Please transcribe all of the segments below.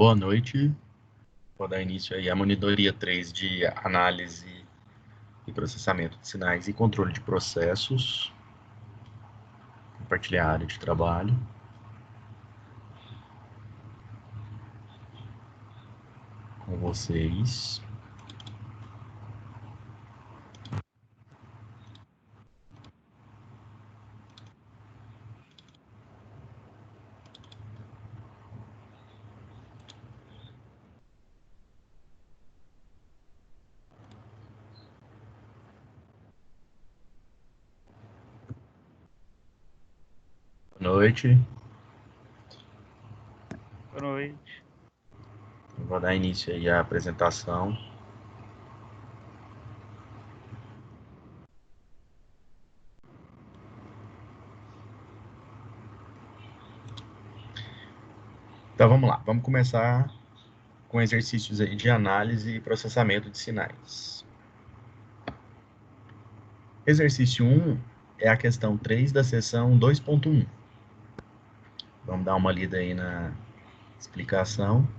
Boa noite. Vou dar início aí à monitoria 3 de análise e processamento de sinais e controle de processos. Compartilhar a área de trabalho. Com vocês. Boa noite. Boa noite. Vou dar início aí à apresentação. Então vamos lá, vamos começar com exercícios aí de análise e processamento de sinais. Exercício 1 é a questão 3 da seção 2.1. Vamos dar uma lida aí na explicação.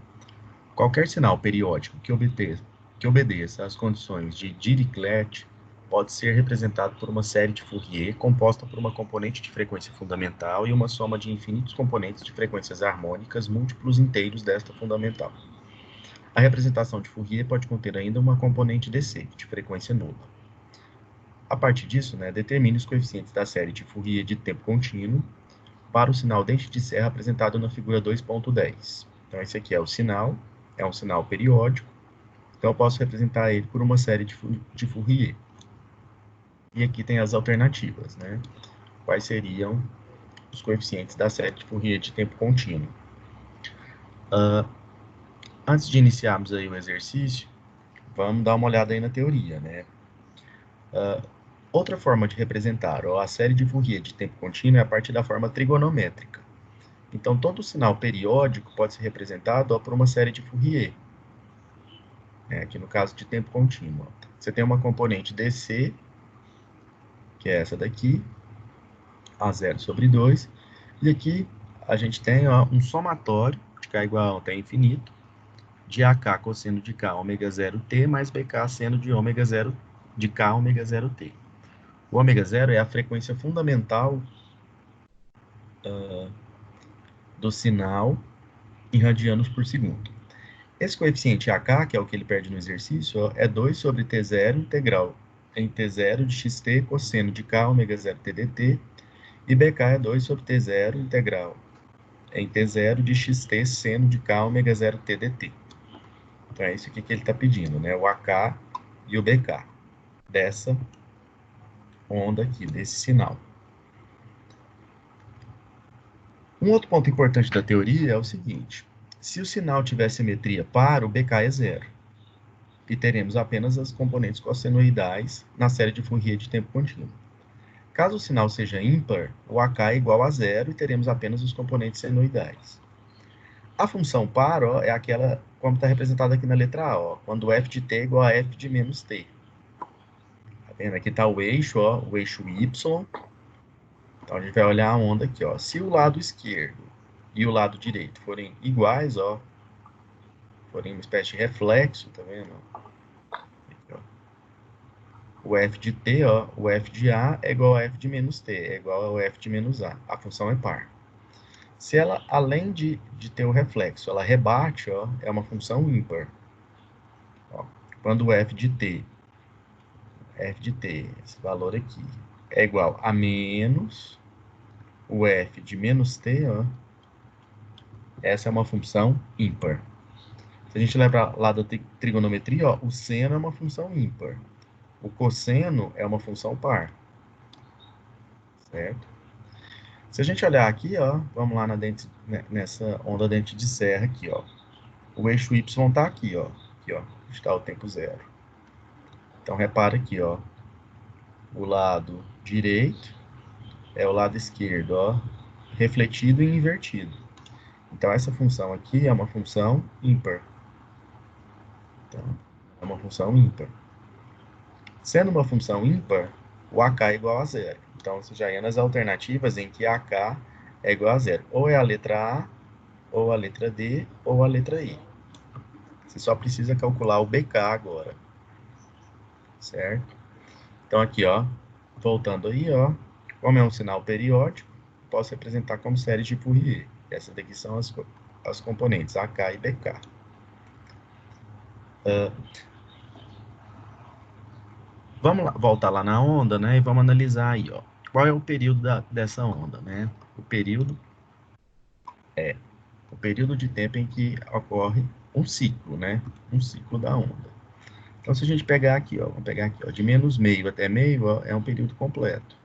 Qualquer sinal periódico que obedeça às condições de Dirichlet pode ser representado por uma série de Fourier composta por uma componente de frequência fundamental e uma soma de infinitos componentes de frequências harmônicas múltiplos inteiros desta fundamental. A representação de Fourier pode conter ainda uma componente DC, de frequência nula. A partir disso, determine os coeficientes da série de Fourier de tempo contínuo para o sinal dente de serra apresentado na figura 2.10. Então, esse aqui é o sinal, é um sinal periódico, então eu posso representar ele por uma série de Fourier. E aqui tem as alternativas, Quais seriam os coeficientes da série de Fourier de tempo contínuo. Antes de iniciarmos aí o exercício, vamos dar uma olhada aí na teoria, outra forma de representar a série de Fourier de tempo contínuo é a partir da forma trigonométrica. Então, todo sinal periódico pode ser representado por uma série de Fourier. Aqui no caso de tempo contínuo. Você tem uma componente DC, que é essa daqui, A0 sobre 2, e aqui a gente tem um somatório, de K igual a até infinito, de AK cosseno de K ômega 0T mais BK seno de ômega 0 de K ômega 0T. O ômega 0 é a frequência fundamental do sinal em radianos por segundo. Esse coeficiente AK, que é o que ele perde no exercício, é 2 sobre T0 integral em T0 de xt cosseno de K ômega 0 T dt, e BK é 2 sobre T0 integral em T0 de xt seno de K ômega 0 T dt. Então é isso aqui que ele está pedindo, o AK e o BK dessa onda aqui, desse sinal. Um outro ponto importante da teoria é o seguinte: se o sinal tiver simetria par, o BK é zero. E teremos apenas as componentes cossenoidais na série de Fourier de tempo contínuo. Caso o sinal seja ímpar, o AK é igual a zero e teremos apenas os componentes senoidais. A função par é aquela como está representada aqui na letra A, quando f de t é igual a f de menos t. Tá vendo? Aqui está o eixo y. Então a gente vai olhar a onda aqui, Se o lado esquerdo e o lado direito forem iguais, forem uma espécie de reflexo, tá vendo? Aqui, o f de t, o f de a é igual a f de menos t, é igual ao f de menos a. A função é par. Se ela, além de ter o reflexo, ela rebate, é uma função ímpar. Quando o f de t, esse valor aqui, é igual a menos o f de menos t, essa é uma função ímpar. Se a gente lembrar lá da trigonometria, o seno é uma função ímpar. O cosseno é uma função par. Certo? Se a gente olhar aqui, vamos lá nessa onda dente de serra aqui, o eixo y está aqui, aqui, está o tempo zero. Então, repara aqui, o lado direito é o lado esquerdo, refletido e invertido. Então, essa função aqui é uma função ímpar. Então, é uma função ímpar. Sendo uma função ímpar, o AK é igual a zero. Então, você já ia nas alternativas em que AK é igual a zero. Ou é a letra A, ou a letra D, ou a letra E. Você só precisa calcular o BK agora, certo? Então, aqui, ó, voltando aí, ó, como é um sinal periódico, posso representar como série de Fourier. Essas daqui são as componentes AK e BK. Vamos lá, voltar lá na onda, né, e vamos analisar aí, ó. Qual é o período dessa onda, né? O período de tempo em que ocorre um ciclo, né? Um ciclo da onda. Então, se a gente pegar aqui, ó, vamos pegar aqui, ó, de menos meio até meio, ó, é um período completo.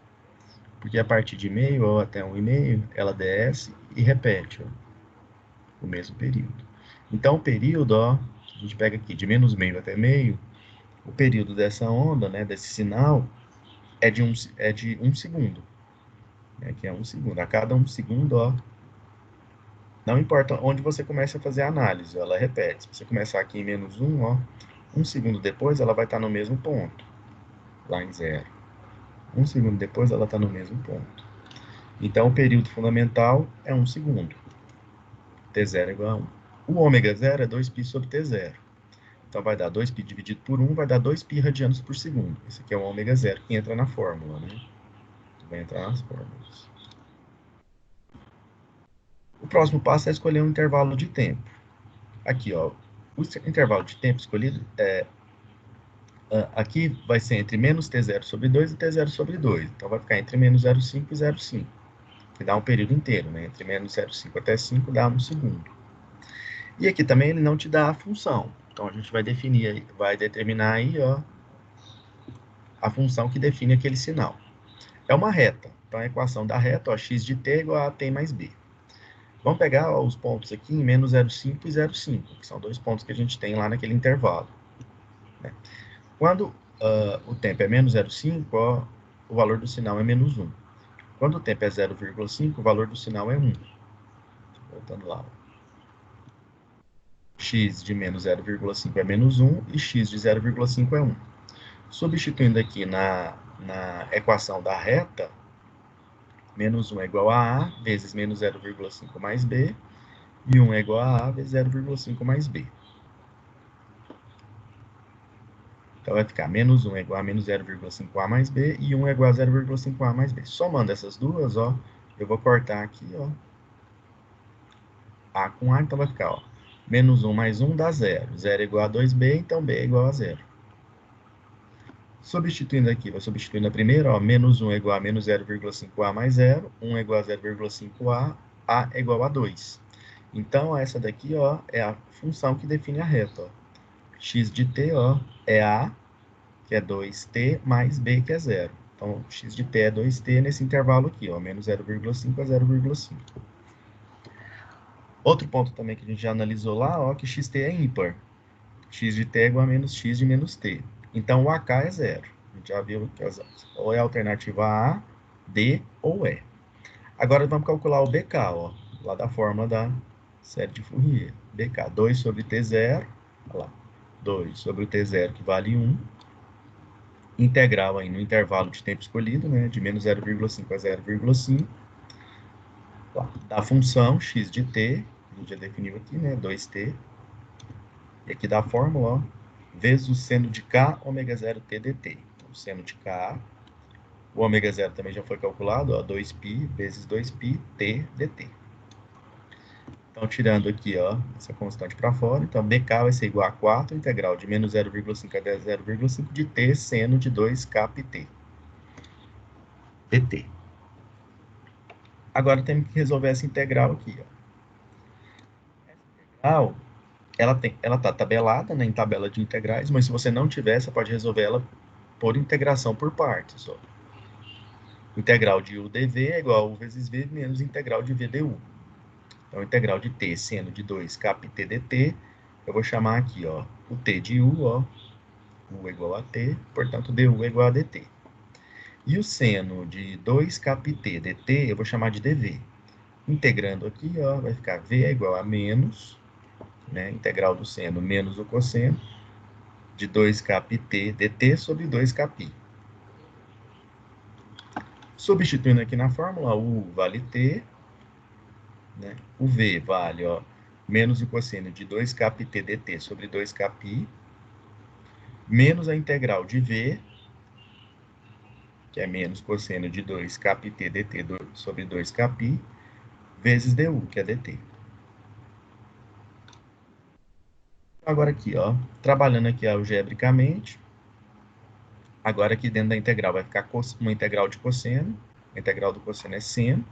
Porque a partir de meio, ó, até 1,5, ela desce e repete, ó, o mesmo período. Então, o período, ó, a gente pega aqui de menos meio até meio, o período dessa onda, né, desse sinal, é de um segundo. Né, que é um segundo. A cada um segundo, ó, não importa onde você começa a fazer a análise, ela repete. Se você começar aqui em menos um, ó, um segundo depois ela vai estar no mesmo ponto, lá em zero. Um segundo depois ela está no mesmo ponto. Então, o período fundamental é um segundo. T0 é igual a 1. O ômega zero é 2π sobre T0. Então, vai dar 2π dividido por 1, vai dar 2π radianos por segundo. Esse aqui é o ômega zero, que entra na fórmula, né? Vai entrar nas fórmulas. O próximo passo é escolher um intervalo de tempo. Aqui, ó, o intervalo de tempo escolhido aqui vai ser entre menos T0 sobre 2 e T0 sobre 2. Então, vai ficar entre menos 0,5 e 0,5, que dá um período inteiro, né? Entre menos 0,5 até 5 dá um segundo. E aqui também ele não te dá a função. Então, a gente vai definir, vai determinar aí, ó, a função que define aquele sinal. É uma reta. Então, a equação da reta, ó, x de t é igual a t mais b. Vamos pegar, ó, os pontos aqui em menos 0,5 e 0,5, que são dois pontos que a gente tem lá naquele intervalo. Né? Quando o tempo é menos 0,5, ó, o valor do sinal é menos 1. Quando o tempo é 0,5, o valor do sinal é 1. Voltando lá. X de menos 0,5 é menos 1 e x de 0,5 é 1. Substituindo aqui na equação da reta, menos 1 é igual a vezes menos 0,5 mais b, e 1 é igual a vezes 0,5 mais b. Então, vai ficar menos 1 é igual a menos 0,5a mais b, e 1 é igual a 0,5a mais b. Somando essas duas, ó, eu vou cortar aqui, ó, a com a, então vai ficar, ó, menos 1 mais 1 dá 0. 0 é igual a 2b, então b é igual a 0. Substituindo aqui, vai substituindo a primeira, ó, menos 1 é igual a menos 0,5a mais 0, 1 é igual a 0,5a é igual a 2. Então, essa daqui, ó, é a função que define a reta, ó. X de t, ó, é a, que é 2t, mais b, que é 0. Então, x de t é 2t nesse intervalo aqui, ó, menos 0,5 a 0,5. Outro ponto também que a gente já analisou lá, ó, que xt é ímpar. X de t é igual a menos x de menos t. Então, o AK é 0. A gente já viu que ou é a alternativa A, D ou E. Agora, vamos calcular o BK, ó, lá da fórmula da série de Fourier. BK, 2 sobre T0, olha lá, 2 sobre o T0, que vale 1, integral aí no intervalo de tempo escolhido, né, de menos 0,5 a 0,5, da função x de t, a gente já definiu aqui, né, 2t, e aqui da fórmula, ó, vezes o seno de k, ômega 0 t dt. Então, o seno de k, o ômega 0 também já foi calculado, ó, 2π vezes 2π t dt. Então, tirando aqui, ó, essa constante para fora, então bk vai ser igual a 4, integral de menos 0,5 até 0,5 de t seno de 2k pt. dt. Agora temos que resolver essa integral aqui, ó. Essa integral, ela tá tabelada, né, em tabela de integrais, mas se você não tiver, você pode resolver ela por integração por partes, ó. Integral de u dv é igual a u vezes v menos integral de v du. Então, integral de t seno de 2k pt dt, eu vou chamar aqui, ó, o t de u, ó, u é igual a t, portanto, du é igual a dt. E o seno de 2k pt dt, eu vou chamar de dv. Integrando aqui, ó, vai ficar v é igual a menos, né, integral do seno menos o cosseno, de 2k pt dt sobre 2k π. Substituindo aqui na fórmula, u vale t, né? O V vale, ó, menos o cosseno de 2kπt dt sobre 2kπ, menos a integral de V, que é menos cosseno de 2kπt dt sobre 2kπ, vezes du, que é dt. Agora aqui, ó, trabalhando aqui algebricamente, agora aqui dentro da integral vai ficar uma integral de cosseno, a integral do cosseno é seno,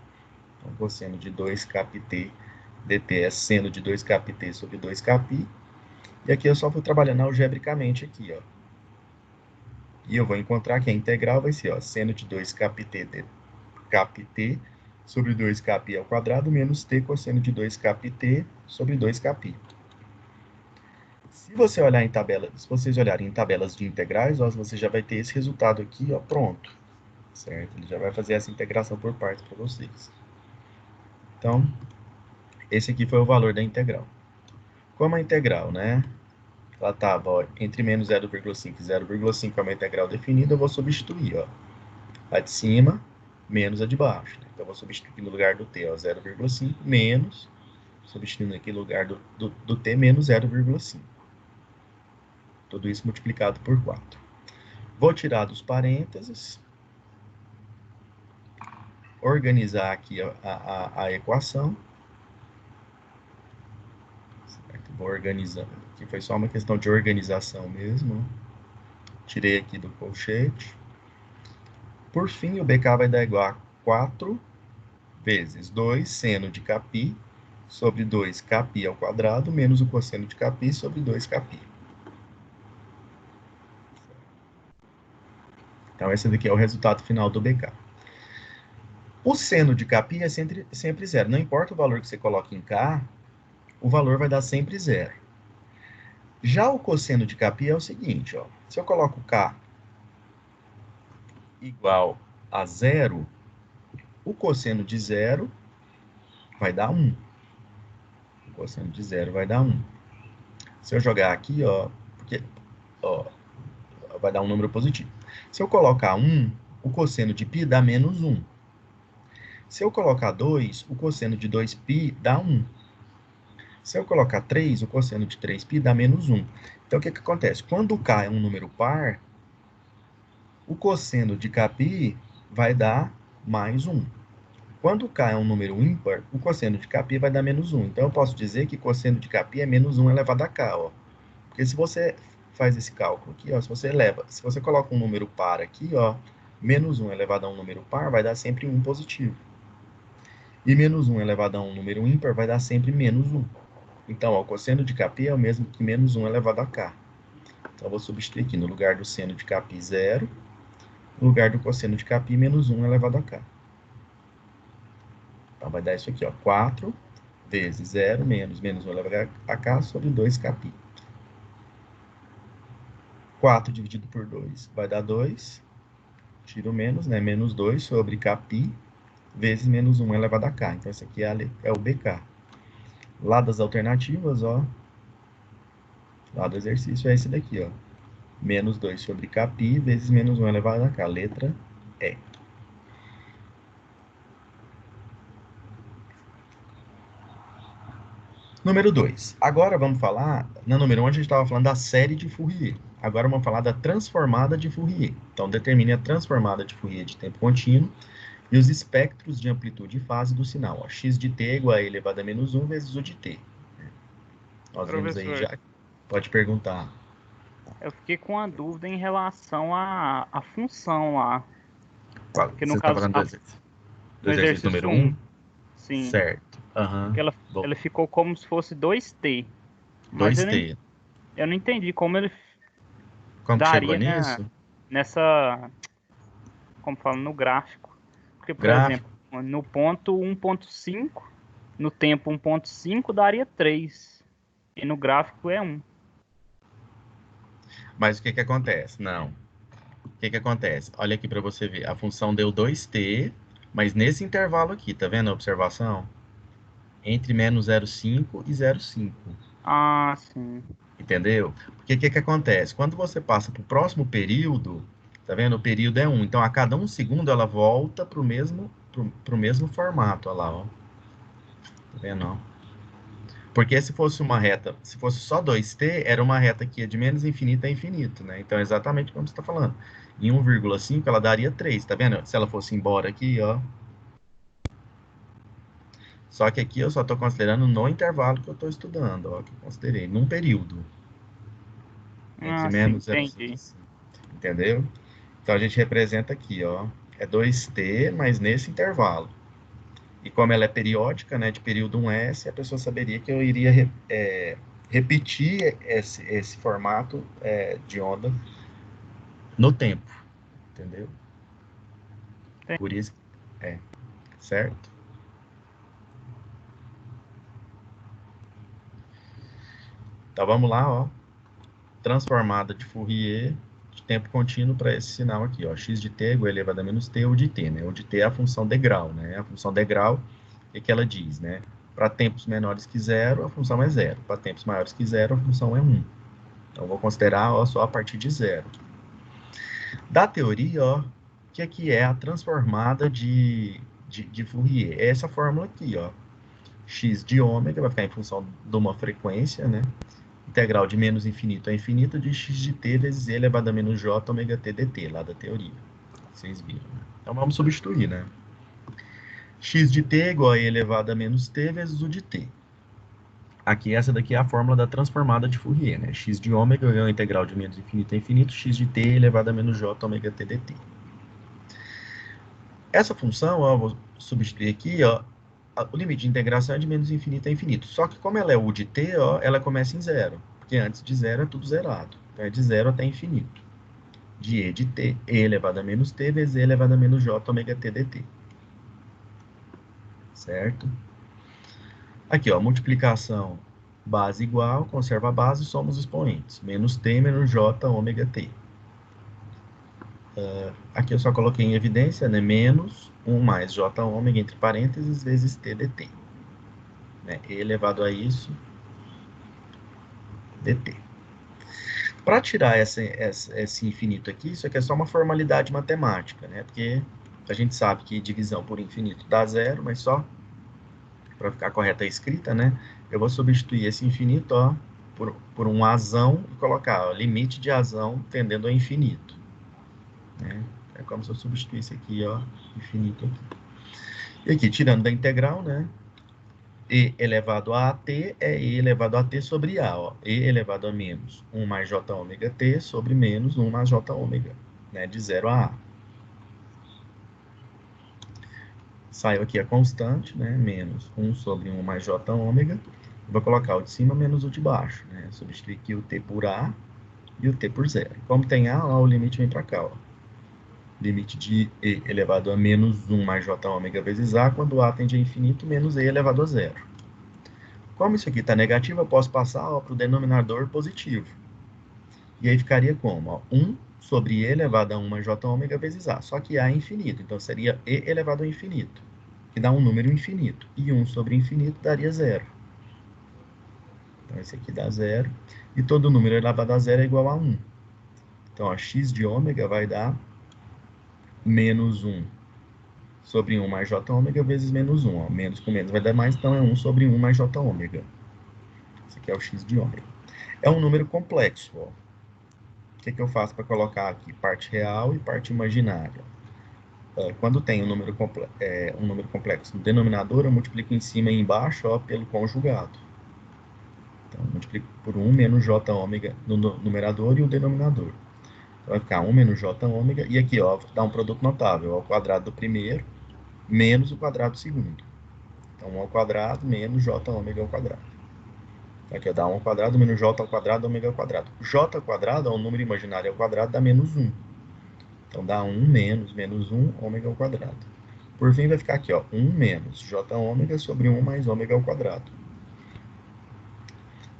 então cosseno de 2kπt dt é seno de 2kπt sobre 2kπ, e aqui eu só vou trabalhando algebricamente aqui, ó. E eu vou encontrar que a integral vai ser, ó, seno de 2kπt kπt sobre 2kπ ao quadrado menos t cosseno de 2kπt sobre 2kπ. Se você olhar em tabela, se vocês olharem em tabelas de integrais, ó, você já vai ter esse resultado aqui, ó, pronto, certo? Ele já vai fazer essa integração por partes para vocês. Então, esse aqui foi o valor da integral. Como a integral, né, ela estava entre menos 0,5 e 0,5 é uma integral definida, eu vou substituir, ó, a de cima menos a de baixo. Então, eu vou substituir no lugar do t, ó, 0,5 menos, substituindo aqui no lugar do t menos 0,5. Tudo isso multiplicado por 4. Vou tirar dos parênteses, organizar aqui a equação. Certo? Vou organizar. Aqui foi só uma questão de organização mesmo. Tirei aqui do colchete. Por fim, o BK vai dar igual a 4 vezes 2 seno de κπ sobre 2 κπ ao quadrado menos o cosseno de κπ sobre 2 κπ. Então, esse daqui é o resultado final do BK. O seno de κπ é sempre zero. Não importa o valor que você coloque em K, o valor vai dar sempre zero. Já o cosseno de κπ é o seguinte, ó. Se eu coloco K igual a zero, o cosseno de zero vai dar 1. O cosseno de zero vai dar 1. Se eu jogar aqui, ó, porque, ó, vai dar um número positivo. Se eu colocar 1, o cosseno de π dá menos 1. Se eu colocar 2, o cosseno de 2π dá 1. Se eu colocar 3, o cosseno de 3π dá menos 1. Então, o que acontece? Quando K é um número par, o cosseno de κπ vai dar mais 1. Quando K é um número ímpar, o cosseno de κπ vai dar menos 1. Então, eu posso dizer que cosseno de κπ é menos 1 elevado a K, ó. Porque se você faz esse cálculo aqui, ó, se você coloca um número par aqui, ó, menos 1 elevado a um número par vai dar sempre 1 positivo. E menos 1 elevado a um número ímpar vai dar sempre menos 1. Então, ó, o cosseno de κπ é o mesmo que menos 1 elevado a K. Então, eu vou substituir aqui no lugar do seno de κπ 0, no lugar do cosseno de κπ menos 1 elevado a K. Então, vai dar isso aqui, ó, 4 vezes 0 menos 1 elevado a K sobre 2kπ. 4 dividido por 2 vai dar 2. Tiro menos, né? Menos 2 sobre κπ vezes menos 1 elevado a K. Então, esse aqui é o BK. Lá das alternativas, ó. Lá do exercício é esse daqui, ó. Menos 2 sobre κπ vezes menos 1 elevado a K. Letra E. Número 2. Agora vamos falar, na número 1 a gente estava falando da série de Fourier. Agora vamos falar da transformada de Fourier. Então, determine a transformada de Fourier de tempo contínuo e os espectros de amplitude e fase do sinal. Ó, x de t é igual a e elevado a menos 1 vezes o de t. Nós vemos aí já. Pode perguntar. Eu fiquei com uma dúvida em relação à função lá. Qual? Porque Você no está caso, falando do exercício número 1? Sim. Certo. Porque ela ficou como se fosse 2t. Mas 2t. Eu não entendi como ele Como daria chegou nisso? nessa... Como fala, no gráfico. Porque, por Gráfico. exemplo, no ponto 1.5, no tempo 1.5 daria 3. E no gráfico é 1. Mas o que acontece? Não. O que acontece? Olha aqui para você ver. A função deu 2t, mas nesse intervalo aqui, tá vendo a observação? Entre menos 0,5 e 0,5. Ah, sim. Entendeu? Porque o que acontece? Quando você passa para o próximo período, tá vendo? O período é 1. Então, a cada 1 segundo, ela volta para o mesmo formato. Olha lá, ó. Tá vendo, não? Porque se fosse uma reta, se fosse só 2t, era uma reta que ia de menos infinito a infinito, né? Então, é exatamente como você está falando. Em 1,5, ela daria 3, tá vendo? Se ela fosse embora aqui, ó. Só que aqui eu só estou considerando no intervalo que eu estou estudando, ó, que eu considerei, num período. Entre Ah, sim, menos 0,5, entendi. entendeu? Então, a gente representa aqui, ó. É 2t, mas nesse intervalo. E como ela é periódica, né, de período 1s, a pessoa saberia que eu iria repetir esse formato de onda no tempo, entendeu? Por isso, é, certo? Então vamos lá, ó. Transformada de Fourier de tempo contínuo para esse sinal aqui, ó. X de t igual a elevado a menos t ou de t, né? O de t é a função degrau, né? A função degrau, o que ela diz, né? Para tempos menores que zero, a função é zero. Para tempos maiores que zero, a função é 1. Então, eu vou considerar ó, só a partir de zero. Da teoria, ó, o que é a transformada de Fourier? É essa fórmula aqui, ó. X de ômega vai ficar em função de uma frequência, né? Integral de menos infinito a infinito de x de t vezes e elevado a menos j ômega t dt, lá da teoria. Vocês viram, né? Então vamos substituir, né? X de t igual a e elevado a menos t vezes o de t. Aqui, essa daqui é a fórmula da transformada de Fourier, né? X de ômega é a integral de menos infinito a infinito, x de t elevado a menos j ômega t dt. Essa função, ó, vou substituir aqui, ó, o limite de integração é de menos infinito a infinito. Só que como ela é u de t, ó, ela começa em zero. Porque antes de zero é tudo zerado. Então é de zero até infinito. De e de t, e elevado a menos t vezes e elevado a menos j ômega t dt. Certo? Aqui, ó, multiplicação base igual, conserva a base, somos expoentes. Menos t menos j ômega t. Aqui eu só coloquei em evidência, né? Menos 1 mais j ômega, entre parênteses, vezes t dt. Né? E elevado a isso, dt. Para tirar esse infinito aqui, isso aqui é só uma formalidade matemática, né? Porque a gente sabe que divisão por infinito dá zero, mas só para ficar correta a escrita, né? Eu vou substituir esse infinito, ó, por um azão e colocar, ó, limite de azão tendendo a infinito. Né? É como se eu substituísse aqui, ó, infinito aqui. E aqui, tirando da integral, né? E elevado a t é e elevado a t sobre a, ó. E elevado a menos 1 mais j ômega t sobre menos 1 mais j ômega, né? De 0 a a. Saiu aqui a constante, né? Menos 1 sobre 1 mais j ômega. Vou colocar o de cima menos o de baixo, né? Substituir aqui o t por a e o t por zero. Como tem a, ó, o limite vem para cá, ó. Limite de e elevado a menos 1 mais j ômega vezes a, quando a tende a infinito, menos e elevado a zero. Como isso aqui está negativo, eu posso passar para o denominador positivo. E aí ficaria como? Ó, 1 sobre e elevado a 1 mais j ômega vezes a. Só que a é infinito, então seria e elevado ao infinito, que dá um número infinito. E 1 sobre infinito daria zero. Então esse aqui dá zero. E todo número elevado a zero é igual a 1. Então, a x de ômega vai dar menos 1 sobre 1 mais j ômega vezes menos 1. Ó. Menos com menos vai dar mais, então é 1 sobre 1 mais j ômega. Esse aqui é o x de ômega. É um número complexo. Ó. O que eu faço para colocar aqui? Parte real e parte imaginária. Quando tem um número complexo no denominador, eu multiplico em cima e embaixo ó, pelo conjugado. Então, eu multiplico por 1 menos j ômega no numerador e o denominador. Então, vai ficar 1 menos j ômega. E aqui, ó, dá um produto notável. Ao quadrado do primeiro menos o quadrado do segundo. Então, 1 ao quadrado menos j ômega ao quadrado. Então, aqui, ó, dá 1 ao quadrado menos j ao quadrado ômega ao quadrado. J ao quadrado é um número imaginário ao quadrado, dá menos 1. Então, dá 1 menos 1 ômega ao quadrado. Por fim, vai ficar aqui, ó, 1 menos j ômega sobre 1 mais ômega ao quadrado.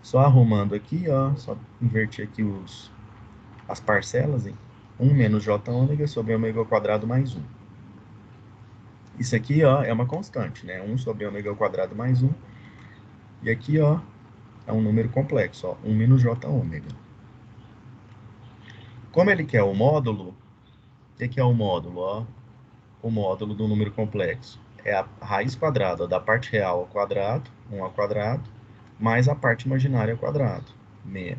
Só arrumando aqui, ó, só invertir aqui as parcelas, hein? 1 menos j ômega sobre ômega ao quadrado mais 1. Isso aqui, ó, é uma constante, né? 1 sobre ômega ao quadrado mais 1. E aqui, ó, é um número complexo, ó, 1 menos j ômega. Como ele quer o módulo, o que é o módulo, ó? O módulo do número complexo é a raiz quadrada da parte real ao quadrado, 1 ao quadrado, mais a parte imaginária ao quadrado,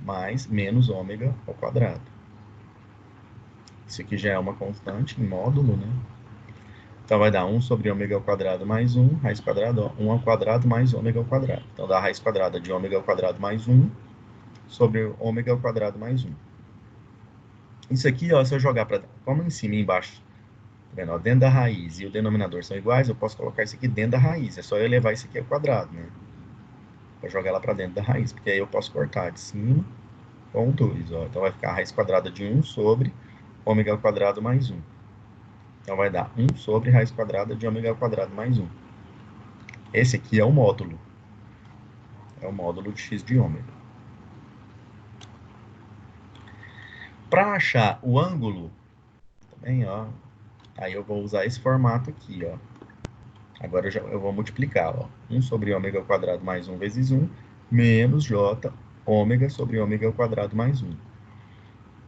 mais menos ômega ao quadrado. Isso aqui já é uma constante em módulo, né? Então vai dar 1 sobre ômega ao quadrado mais 1, raiz quadrada, 1 ao quadrado mais ômega ao quadrado. Então dá a raiz quadrada de ômega ao quadrado mais 1 sobre ômega ao quadrado mais 1. Isso aqui, ó, se eu jogar para como em cima e embaixo, tá vendo, ó, dentro da raiz e o denominador são iguais, eu posso colocar isso aqui dentro da raiz. É só eu elevar isso aqui ao quadrado, né? Para jogar lá para dentro da raiz, porque aí eu posso cortar de cima com 2, ó. Então vai ficar a raiz quadrada de 1 sobre ômega ao quadrado mais 1. Então vai dar 1 sobre raiz quadrada de ômega ao quadrado mais 1. Esse aqui é o módulo. É o módulo de x de ômega. Para achar o ângulo, também, ó, aí eu vou usar esse formato aqui, ó. Agora eu vou multiplicar, ó. 1 sobre ômega ao quadrado mais 1 vezes 1, menos j ômega sobre ômega ao quadrado mais 1.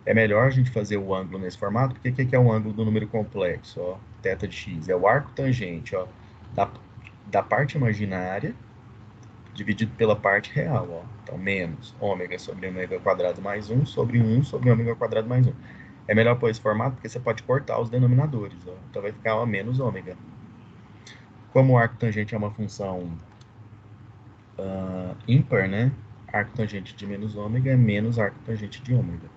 É melhor a gente fazer o ângulo nesse formato, porque o que é o ângulo do número complexo, ó? Θ de x. É o arco tangente, ó, da parte imaginária dividido pela parte real, ó. Então, menos ômega sobre ômega ao quadrado mais 1 sobre 1 sobre ômega ao quadrado mais 1. É melhor pôr esse formato porque você pode cortar os denominadores, ó. Então vai ficar, ó, menos ômega. Como o arco tangente é uma função ímpar, né? Arco tangente de menos ômega é menos arco tangente de ômega.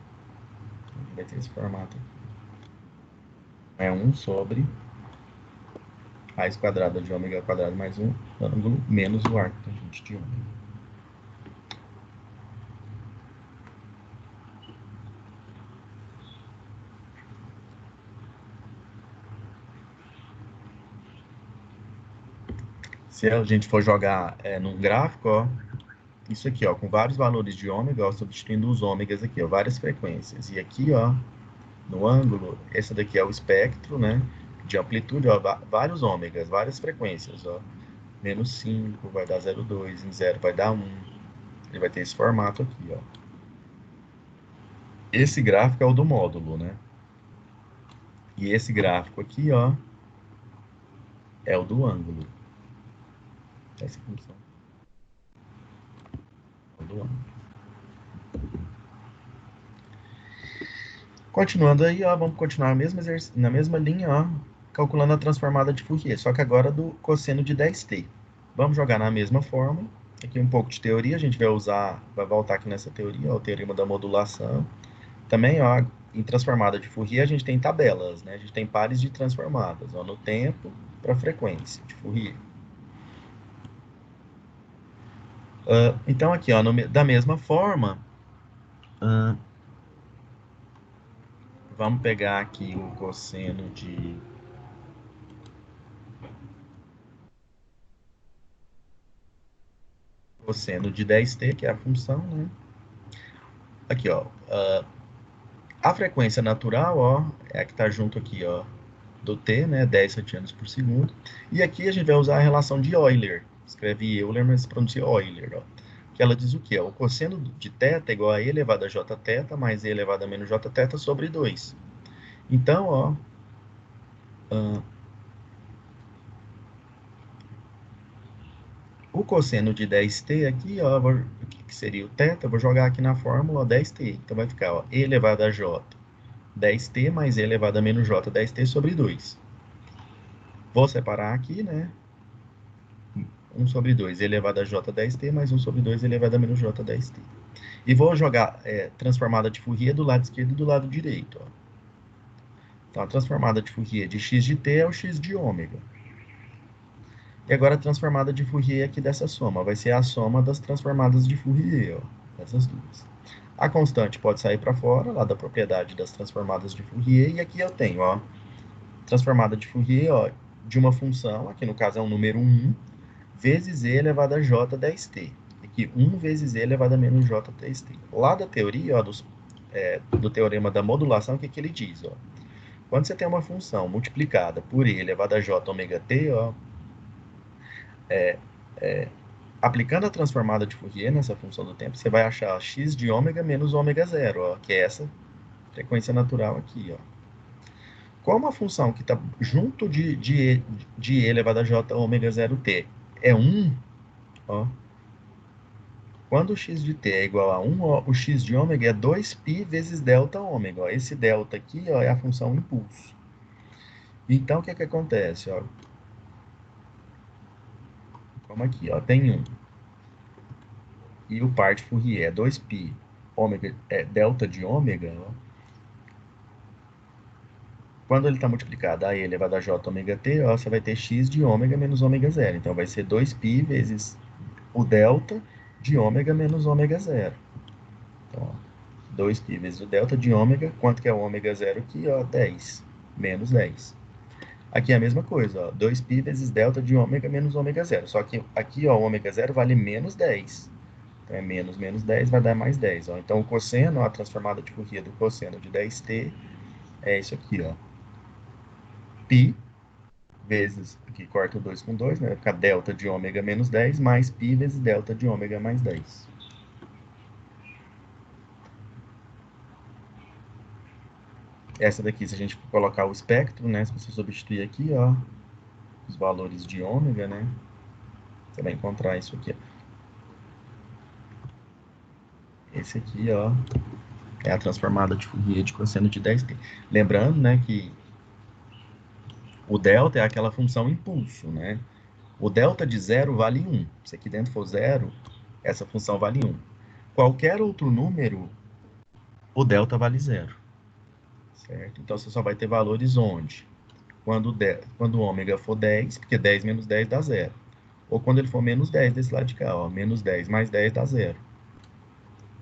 Então, vai ter esse formato. É 1 sobre raiz quadrada de ômega ao quadrado mais 1, ângulo, menos o arco tangente de ômega. Se a gente for jogar num gráfico, ó, isso aqui, ó, com vários valores de ômega, ó, substituindo os ômegas aqui, ó, várias frequências. E aqui, ó, no ângulo, esse daqui é o espectro, né, de amplitude, ó, vários ômegas, várias frequências, ó. Menos 5 vai dar 0,2, em 0 vai dar 1. Ele vai ter esse formato aqui, ó. Esse gráfico é o do módulo, né? E esse gráfico aqui, ó, é o do ângulo. Essa função é o do ângulo. Continuando aí, ó, vamos continuar na mesma linha, ó, calculando a transformada de Fourier, só que agora do cosseno de 10t. Vamos jogar na mesma forma. Aqui um pouco de teoria, a gente vai voltar aqui nessa teoria, ó, o teorema da modulação. Também, ó, em transformada de Fourier, a gente tem tabelas, né? A gente tem pares de transformadas, ó, no tempo para frequência de Fourier. Então, aqui, ó, da mesma forma, vamos pegar aqui o cosseno de cosseno de 10t, que é a função, né? Aqui, ó, a frequência natural, ó, é a que está junto aqui, ó, do t, né, 10 radianos por segundo. E aqui a gente vai usar a relação de Euler. Escreve Euler, mas pronuncia Euler, ó. Que ela diz o quê? O cosseno de θ é igual a e elevado a jθ mais e elevado a menos jθ sobre 2. Então, ó, o cosseno de 10t aqui, ó, que seria o θ, eu vou jogar aqui na fórmula, ó, 10t. Então vai ficar, ó, e elevado a j 10t mais e elevado a menos j 10t sobre 2. Vou separar aqui, né? 1 sobre 2 elevado a j 10t mais 1 sobre 2 elevado a menos j 10t. E vou jogar transformada de Fourier do lado esquerdo e do lado direito. Ó. Então, a transformada de Fourier de x de t é o x de ômega. E agora a transformada de Fourier aqui dessa soma. Vai ser a soma das transformadas de Fourier, ó, essas duas. A constante pode sair para fora, lá da propriedade das transformadas de Fourier. E aqui eu tenho, ó, transformada de Fourier, ó, de uma função, aqui no caso é um número 1, vezes e elevado a j 10t. Aqui, 1 vezes e elevado a menos j 10t. Lá da teoria, ó, do teorema da modulação, o que ele diz? Ó? Quando você tem uma função multiplicada por e elevado a j ômega t, ó, aplicando a transformada de Fourier nessa função do tempo, você vai achar x de ômega menos ômega zero, ó, que é essa frequência natural aqui. Ó. Como a função que está junto de E elevado a J ômega 0t é 1, ó, quando o x de t é igual a 1, ó, o x de ômega é 2π vezes delta ômega. Ó. Esse delta aqui ó, é a função impulso. Então, o que acontece? Ó? Como aqui, ó, tem 1. E o par de Fourier é 2π ômega, delta de ômega. Ó. Quando ele está multiplicado a e elevado a j ômega t, ó, você vai ter x de ômega menos ômega zero. Então, vai ser 2π vezes o delta de ômega menos ômega zero. Então, ó, 2π vezes o delta de ômega, quanto que é o ômega zero aqui? Ó, 10, menos 10. Aqui é a mesma coisa, ó, 2π vezes delta de ômega menos ômega zero. Só que aqui, ó, o ômega zero vale menos 10. Então, é menos 10 vai dar mais 10. Ó. Então, o cosseno, ó, a transformada de Fourier do cosseno de 10t é isso aqui, ó. Π vezes, aqui corta o 2 com 2, né? Vai ficar delta de ômega menos 10 mais π vezes delta de ômega mais 10. Essa daqui, se a gente colocar o espectro, né? Se você substituir aqui, ó, os valores de ômega, né? Você vai encontrar isso aqui, ó. Esse aqui, ó, é a transformada de Fourier de cosseno de 10t. Lembrando, né, que o delta é aquela função impulso, né? O delta de zero vale 1. Se aqui dentro for zero, essa função vale 1. Qualquer outro número, o delta vale zero. Certo? Então, você só vai ter valores onde? Quando o ômega for 10, porque 10 menos 10 dá zero. Ou quando ele for menos 10 desse lado de cá, ó, menos 10 mais 10 dá zero.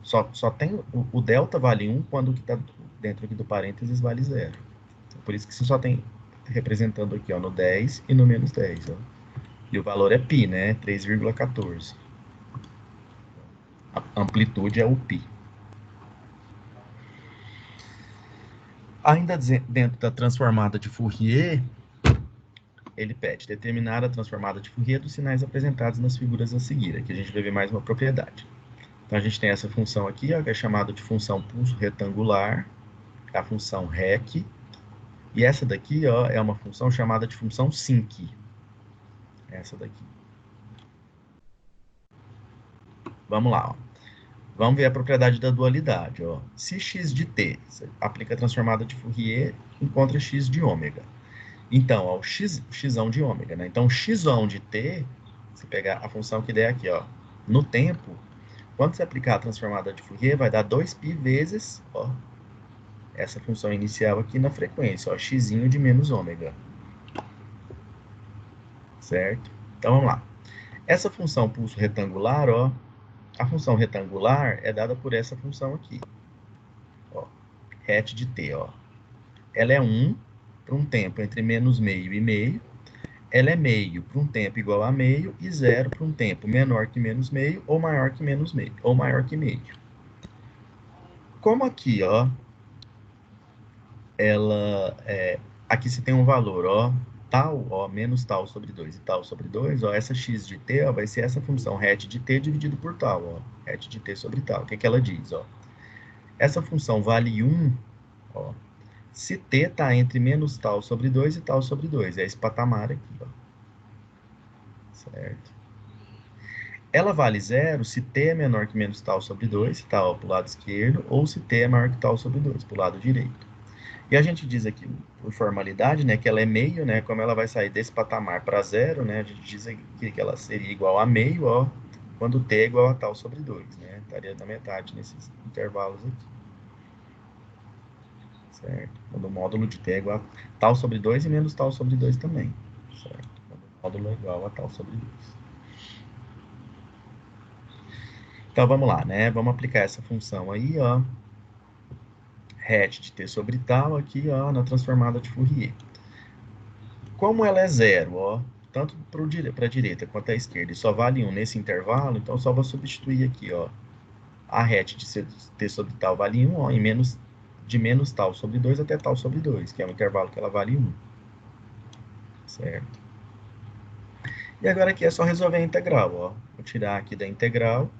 Só tem o delta vale 1 quando o que está dentro aqui do parênteses vale zero. Por isso que você só tem representando aqui ó, no 10 e no menos 10. Ó. E o valor é π, né? 3,14. A amplitude é o π. Ainda dentro da transformada de Fourier, ele pede determinar a transformada de Fourier dos sinais apresentados nas figuras a seguir. Aqui a gente vai ver mais uma propriedade. Então, a gente tem essa função aqui, ó, que é chamada de função pulso retangular, a função rec, e essa daqui ó, é uma função chamada de função sinc. Essa daqui. Vamos lá. Ó. Vamos ver a propriedade da dualidade. Ó. Se x de t, você aplica a transformada de Fourier, encontra x de ômega. Então, ó, o xão de ômega. Né? Então, o xão de t, se pegar a função que der aqui, ó, no tempo, quando você aplicar a transformada de Fourier, vai dar 2π vezes ó, essa função inicial aqui na frequência, ó, x de menos ômega. Certo? Então, vamos lá. Essa função pulso retangular, ó, a função retangular é dada por essa função aqui. Ó, het de t, ó. Ela é 1 para um tempo entre menos meio e meio. Ela é meio para um tempo igual a meio e 0 para um tempo menor que menos meio ou maior que menos meio, ou maior que meio. Como aqui, ó, ela aqui você tem um valor, ó, tal, ó, menos tal sobre 2 e tal sobre 2, ó, essa x de t, ó, vai ser essa função het de t dividido por tal, ó, het de t sobre tal. O que ela diz, ó? Essa função vale 1, ó, se t está entre menos tal sobre 2 e tal sobre 2. É esse patamar aqui, ó. Certo? Ela vale 0 se t é menor que menos tal sobre 2, tal para o lado esquerdo, ou se t é maior que tal sobre 2, para o lado direito. E a gente diz aqui, por formalidade, né, que ela é meio, né, como ela vai sair desse patamar para 0, né, a gente diz aqui que ela seria igual a meio, ó, quando t é igual a tal sobre 2, né, estaria na metade nesses intervalos aqui. Certo? Quando o módulo de t é igual a tal sobre 2 e menos tal sobre 2 também. Certo? Quando o módulo é igual a tal sobre 2. Então, vamos lá, né? Vamos aplicar essa função aí, ó. Het de t sobre tal aqui, ó, na transformada de Fourier. Como ela é zero, ó, tanto para a direita quanto à esquerda, e só vale 1 nesse intervalo, então só vou substituir aqui, ó. A het de t sobre tal vale 1, ó, de menos tal sobre 2 até tal sobre 2, que é o intervalo que ela vale 1. Certo? E agora aqui é só resolver a integral, ó. Vou tirar aqui da integral,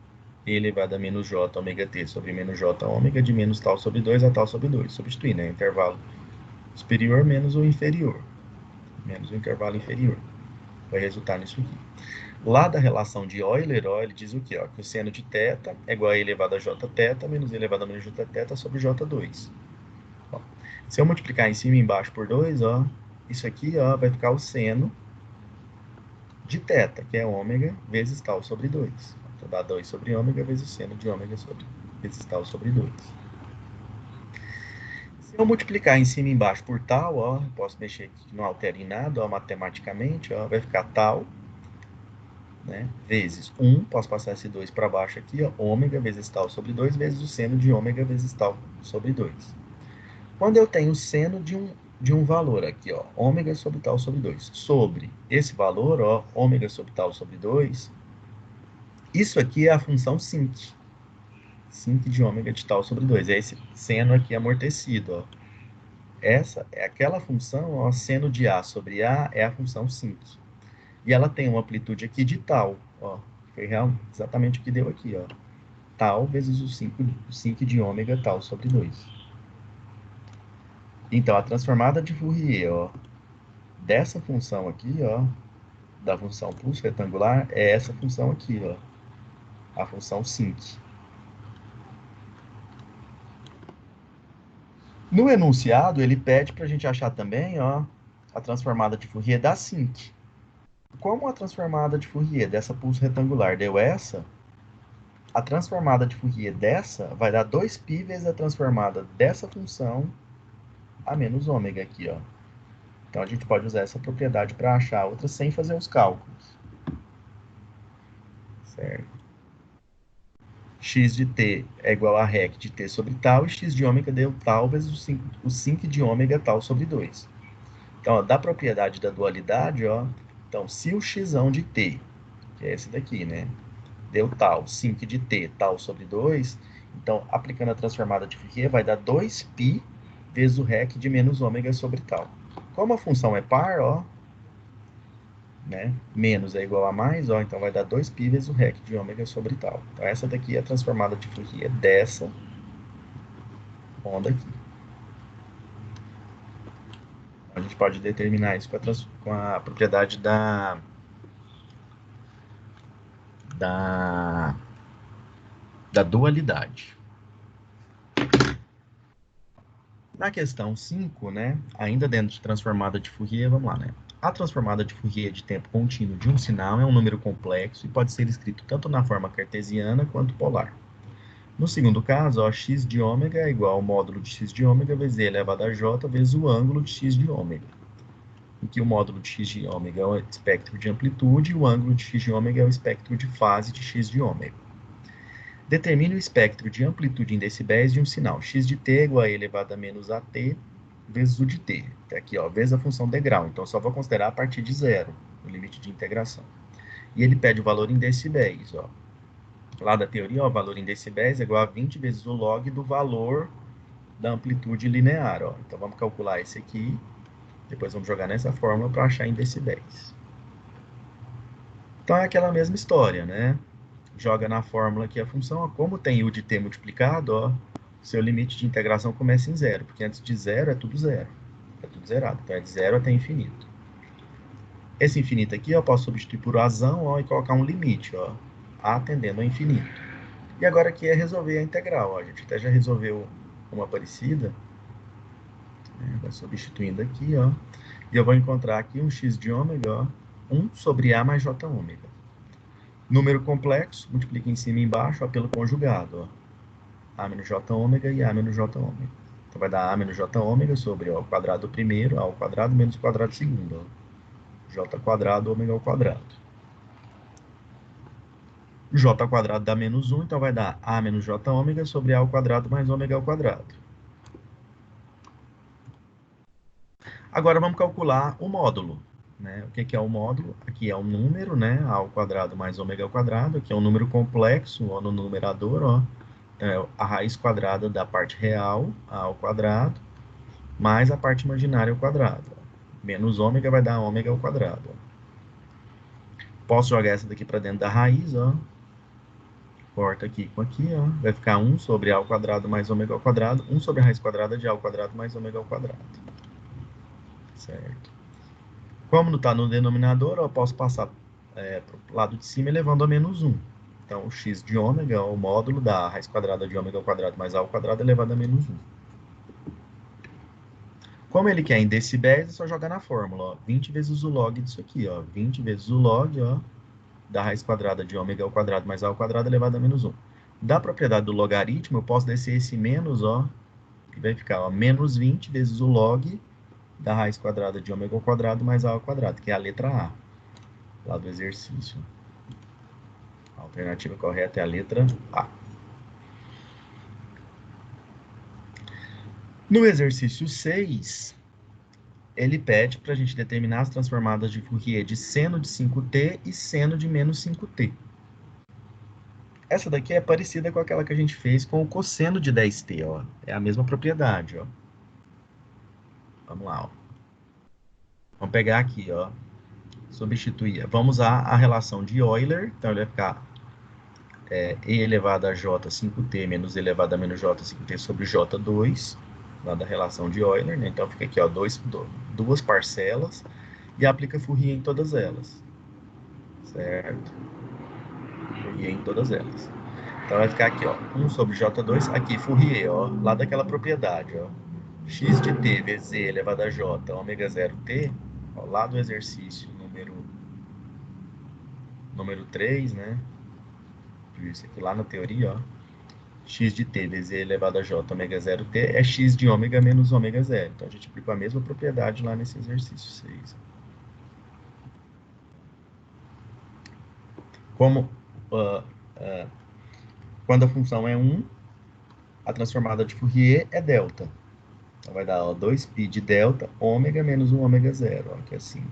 e elevado a menos j ômega t sobre menos j ômega de menos tal sobre 2 a tal sobre 2. Substituir, né? Intervalo superior menos o inferior, menos o intervalo inferior. Vai resultar nisso aqui. Lá da relação de Euler, ó, ele diz o quê? Ó, que o seno de θ é igual a e elevado a jθ menos e elevado a menos jθ sobre J2. Ó, se eu multiplicar em cima e embaixo por 2, ó, isso aqui ó, vai ficar o seno de θ, que é ômega vezes tal sobre 2. Então dá 2 sobre ômega vezes o seno de ômega vezes tal sobre 2. Se eu multiplicar em cima e embaixo por tal, ó, posso mexer aqui, não altera em nada, ó, matematicamente, ó, vai ficar tal, né, vezes 1, posso passar esse 2 para baixo aqui, ó, ômega vezes tal sobre 2, vezes o seno de ômega vezes tal sobre 2. Quando eu tenho o seno de um valor aqui, ó, ômega sobre tal sobre 2, sobre esse valor, ó, ômega sobre tal sobre 2, isso aqui é a função sinc. Sinc de ômega de tal sobre 2. É esse seno aqui amortecido, ó. Essa é aquela função, ó, seno de A sobre A é a função sinc. E ela tem uma amplitude aqui de tal, ó. Foi exatamente o que deu aqui, ó. Tal vezes o sinc de ômega tal sobre 2. Então, a transformada de Fourier, ó, dessa função aqui, ó, da função pulso retangular, é essa função aqui, ó. A função sinc. No enunciado, ele pede para a gente achar também, ó, a transformada de Fourier da sinc. Como a transformada de Fourier dessa pulso retangular deu essa, a transformada de Fourier dessa vai dar 2π vezes a transformada dessa função a menos ômega aqui, ó. Então a gente pode usar essa propriedade para achar a outra sem fazer os cálculos. Certo? X de t é igual a rec de t sobre tal, e x de ômega deu tal vezes o sinc de ômega tal sobre 2. Então, ó, da propriedade da dualidade, ó, então, se o x de t, que é esse daqui, né, deu tal, sinc de t, tal sobre 2, então, aplicando a transformada de Fourier, vai dar 2π vezes o rec de menos ômega sobre tal. Como a função é par, ó, né, menos é igual a mais, ó, então vai dar 2π vezes o rec de ômega sobre tal. Então, essa daqui é a transformada de Fourier dessa onda aqui. A gente pode determinar isso com a propriedade da dualidade. Na questão 5, né, ainda dentro de transformada de Fourier, vamos lá, né? A transformada de Fourier de tempo contínuo de um sinal é um número complexo e pode ser escrito tanto na forma cartesiana quanto polar. No segundo caso, ó, x de ômega é igual ao módulo de x de ômega vezes e elevado a j vezes o ângulo de x de ômega, em que o módulo de x de ômega é o espectro de amplitude e o ângulo de x de ômega é o espectro de fase de x de ômega. Determine o espectro de amplitude em decibéis de um sinal. X de t é igual a e elevado a menos at vezes o de t. Aqui, ó, vezes a função degrau. Então, só vou considerar a partir de zero, no limite de integração. E ele pede o valor em decibéis, ó. Lá da teoria, ó, o valor em decibéis é igual a 20 vezes o log do valor da amplitude linear, ó. Então, vamos calcular esse aqui. Depois vamos jogar nessa fórmula para achar em decibéis. Então, é aquela mesma história, né? Joga na fórmula aqui a função, ó, como tem u de t multiplicado, ó, seu limite de integração começa em zero, porque antes de zero é tudo zero. É tudo zerado, então é de zero até infinito. Esse infinito aqui eu posso substituir por razão, ó, e colocar um limite, ó, a tendendo ao infinito. E agora aqui é resolver a integral, ó, a gente até já resolveu uma parecida, né, vai substituindo aqui, ó, e eu vou encontrar aqui um x de ômega, ó, 1 sobre a mais j ômega. Número complexo, multiplica em cima e embaixo, ó, pelo conjugado, ó. A menos j ômega e a menos j ômega. Então, vai dar a menos j ômega sobre ó, ao quadrado primeiro, a ao quadrado menos o quadrado segundo. Ó. J quadrado, ômega ao quadrado. J quadrado dá menos 1, então vai dar a menos j ômega sobre a ao quadrado mais ômega ao quadrado. Agora vamos calcular o módulo. Né? O que é o módulo? Aqui é um número, né? A ao quadrado mais ômega ao quadrado. Aqui é um número complexo, ó, no numerador, ó. É a raiz quadrada da parte real, a ao quadrado, mais a parte imaginária ao quadrado. Menos ômega vai dar ômega ao quadrado. Posso jogar essa daqui para dentro da raiz, ó. Corta aqui com aqui, ó. Vai ficar 1 sobre a ao quadrado mais ômega ao quadrado. 1 sobre a raiz quadrada de a ao quadrado mais ômega ao quadrado. certo? Como não está no denominador, eu posso passar para o lado de cima elevando a menos 1. Então, o x de ômega é o módulo da raiz quadrada de ômega ao quadrado mais a ao quadrado elevado a menos 1. Como ele quer em decibéis, é só jogar na fórmula, ó, 20 vezes o log disso aqui, ó, 20 vezes o log, ó, da raiz quadrada de ômega ao quadrado mais a ao quadrado elevado a menos 1. Da propriedade do logaritmo, eu posso descer esse menos, ó, e vai ficar, ó, menos 20 vezes o log da raiz quadrada de ômega ao quadrado mais a ao quadrado, que é a letra A, lá do exercício. A alternativa correta é a letra A. No exercício 6, ele pede para a gente determinar as transformadas de Fourier de seno de 5t e seno de menos 5t. Essa daqui é parecida com aquela que a gente fez com o cosseno de 10t, ó. É a mesma propriedade, ó. Vamos lá, ó. Vamos pegar aqui, ó. Substituir. Vamos usar a relação de Euler. Então, ele vai ficar e elevado a j 5t menos e elevado a menos j 5t sobre j2, lá da relação de Euler, né? Então, fica aqui, ó, duas parcelas e aplica Fourier em todas elas. Certo? Fourier em todas elas. Então, vai ficar aqui, ó, 1 sobre j2, aqui, Fourier, ó, lá daquela propriedade, ó. X de t vezes e elevado a j, ômega 0t, ó, lá do exercício número 3, né? Isso aqui lá na teoria, ó. X de t vezes e elevado a j ômega 0t é x de ômega menos ômega 0. Então, a gente aplicou a mesma propriedade lá nesse exercício 6. Como quando a função é 1, a transformada de Fourier é delta. Então, vai dar, ó, 2π de delta ômega menos 1 ômega 0, ó, que é 5.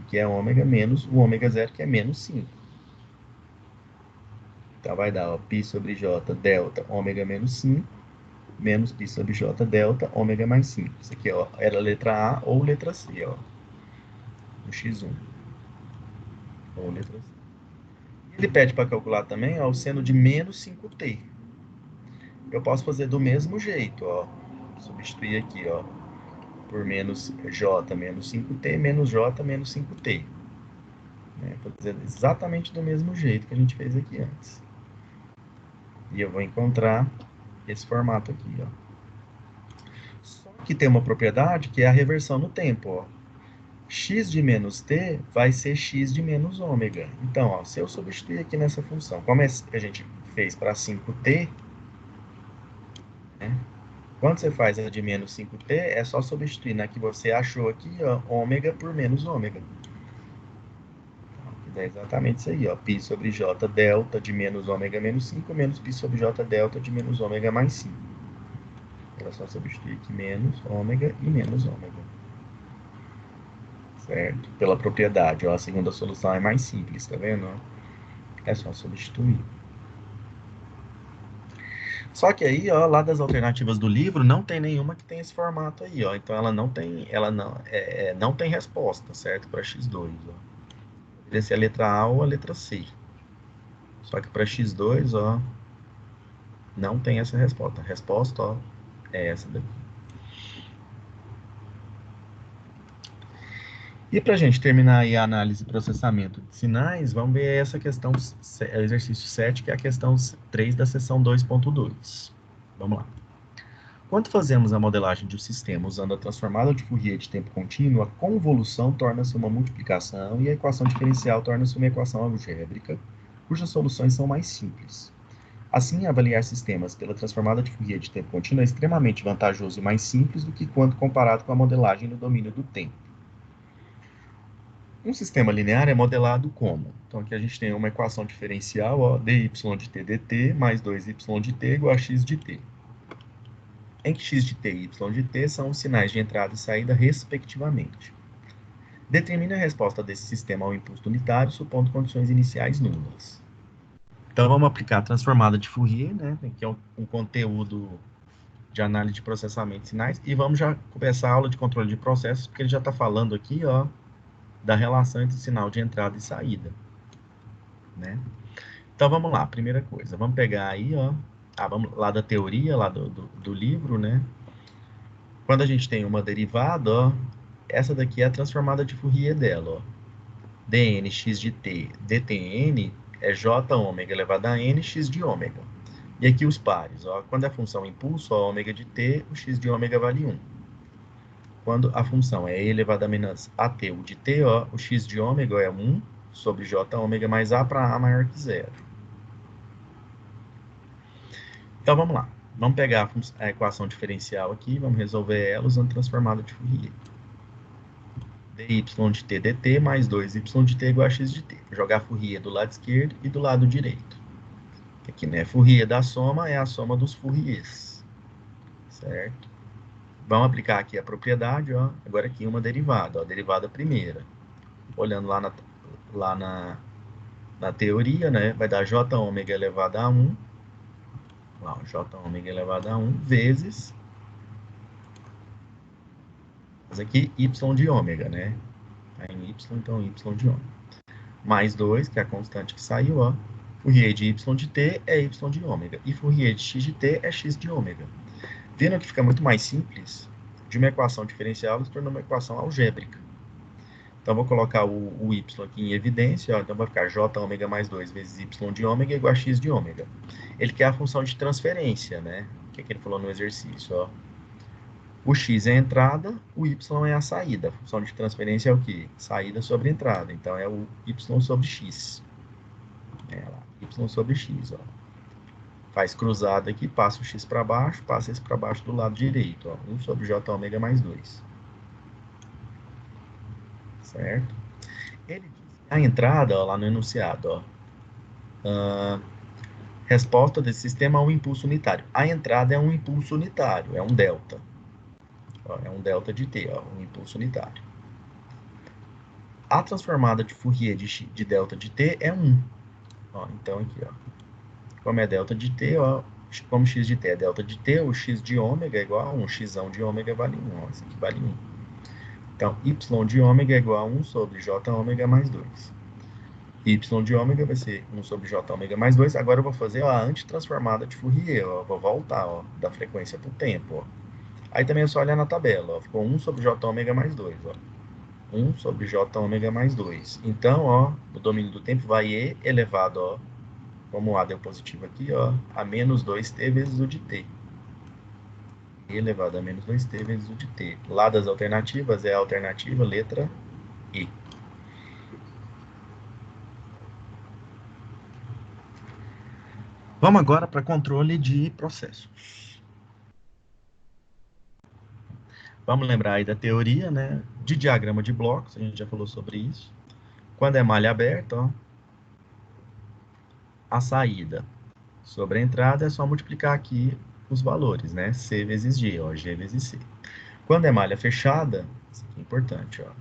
Que é ômega menos o ômega 0, que é menos 5. Então, vai dar, ó, π sobre j delta ômega menos 5, menos π sobre j delta ômega mais 5. Isso aqui, ó, era a letra A ou letra C, ó. O x1. Ou letra C. Ele pede para calcular também, ó, o seno de menos 5t. Eu posso fazer do mesmo jeito, ó. Substituir aqui, ó, por menos j menos 5t menos j menos 5t. Né? Vou fazer exatamente do mesmo jeito que a gente fez aqui antes. E eu vou encontrar esse formato aqui, ó. Só que tem uma propriedade que é a reversão no tempo, ó. X de menos t vai ser x de menos ômega. Então, ó, se eu substituir aqui nessa função, como a gente fez para 5t, né? Quando você faz a de menos 5t, é só substituir na que você achou aqui, ó, ômega por menos ômega. Então, é exatamente isso aí, ó. Π sobre j delta de menos ômega menos 5 menos π sobre j delta de menos ômega mais 5. É só substituir aqui menos ômega e menos ômega. Certo? Pela propriedade, ó, a segunda solução é mais simples, tá vendo? É só substituir. Só que aí, ó, lá das alternativas do livro, não tem nenhuma que tem esse formato aí, ó. Então ela não tem resposta, certo? Para x2, ó. Poderia ser a letra A ou a letra C. Só que para x2, ó, não tem essa resposta. A resposta, ó, é essa daqui. E para a gente terminar aí a análise e processamento de sinais, vamos ver essa questão, exercício 7, que é a questão 3 da seção 2.2. Vamos lá. Quando fazemos a modelagem de um sistema usando a transformada de Fourier de tempo contínuo, a convolução torna-se uma multiplicação e a equação diferencial torna-se uma equação algébrica, cujas soluções são mais simples. Assim, avaliar sistemas pela transformada de Fourier de tempo contínuo é extremamente vantajoso e mais simples do que quando comparado com a modelagem no domínio do tempo. Um sistema linear é modelado como? Então, aqui a gente tem uma equação diferencial, ó, dy de t dt mais 2y de t igual a x de t. Em que x de t e y de t são os sinais de entrada e saída, respectivamente. Determine a resposta desse sistema ao impulso unitário, supondo condições iniciais nulas. Então, vamos aplicar a transformada de Fourier, né, que é um conteúdo de análise de processamento de sinais, e vamos já começar a aula de controle de processos, porque ele já está falando aqui, ó, da relação entre sinal de entrada e saída, né? Então, vamos lá, primeira coisa, vamos pegar aí, ó, vamos lá da teoria, lá do livro, né? Quando a gente tem uma derivada, ó, essa daqui é a transformada de Fourier dela, ó. dnx de t dtn é j ômega elevado a n x de ômega. E aqui os pares, ó, quando a função impulso, ó, ômega de t, o x de ômega vale 1. Quando a função é e elevado a menos at, u de t, ó, o x de ômega é 1 sobre j ômega mais a para a maior que 0. Então vamos lá. Vamos pegar a equação diferencial aqui, vamos resolver ela usando transformada de Fourier. dy de t dt mais 2y de t igual a x de t. Vou jogar Fourier do lado esquerdo e do lado direito. Aqui, né? Fourier da soma é a soma dos Fouriers. Certo? Vamos aplicar aqui a propriedade, ó. Agora aqui uma derivada, ó. Derivada primeira. Olhando lá na teoria, né? Vai dar j ômega elevado a 1. Lá, j ômega elevado a 1 vezes... Mas aqui y de ômega, né? Tá em y, então y de ômega. Mais 2, que é a constante que saiu, ó. Fourier de y de t é y de ômega. E Fourier de x de t é x de ômega. Vendo que fica muito mais simples, de uma equação diferencial se tornou uma equação algébrica. Então, vou colocar o y aqui em evidência, ó. Então vai ficar j ômega mais 2 vezes y de ômega igual a x de ômega. Ele quer a função de transferência, né? O que ele falou no exercício, ó. O x é a entrada, o y é a saída. A função de transferência é o quê? Saída sobre entrada. Então, é o y sobre x. É lá, y sobre x, ó. Faz cruzado aqui, passa o x para baixo, passa esse para baixo do lado direito, ó. 1 sobre j ômega mais 2. Certo? Ele diz a entrada, ó, lá no enunciado, ó. Resposta desse sistema a um impulso unitário. A entrada é um impulso unitário, é um delta. Ó, é um delta de t, ó, um impulso unitário. A transformada de Fourier de delta de t é 1. Ó, então aqui, ó. Como é delta de t, ó, como x de t é delta de t, o x de ômega é igual a 1. X de ômega vale 1, ó, esse aqui vale 1. Então, y de ômega é igual a 1 sobre j ômega mais 2. Y de ômega vai ser 1 sobre j ômega mais 2. Agora eu vou fazer ó, a antitransformada de Fourier, ó. Vou voltar, ó, da frequência para o tempo, ó. Aí também é só olhar na tabela, ó. Ficou 1 sobre j ômega mais 2, ó. 1 sobre j ômega mais 2. Então, ó, no domínio do tempo vai e elevado, ó, como o a deu positivo aqui, ó, a menos 2t vezes o de t. E elevado a menos 2t vezes o de t. Lá das alternativas é a alternativa letra E. Vamos agora para controle de processos. Vamos lembrar aí da teoria, né? De diagrama de blocos, a gente já falou sobre isso. Quando é malha aberta, ó, a saída sobre a entrada é só multiplicar aqui os valores, né? C vezes G, ó, G vezes C. Quando é malha fechada, isso aqui é importante, ó,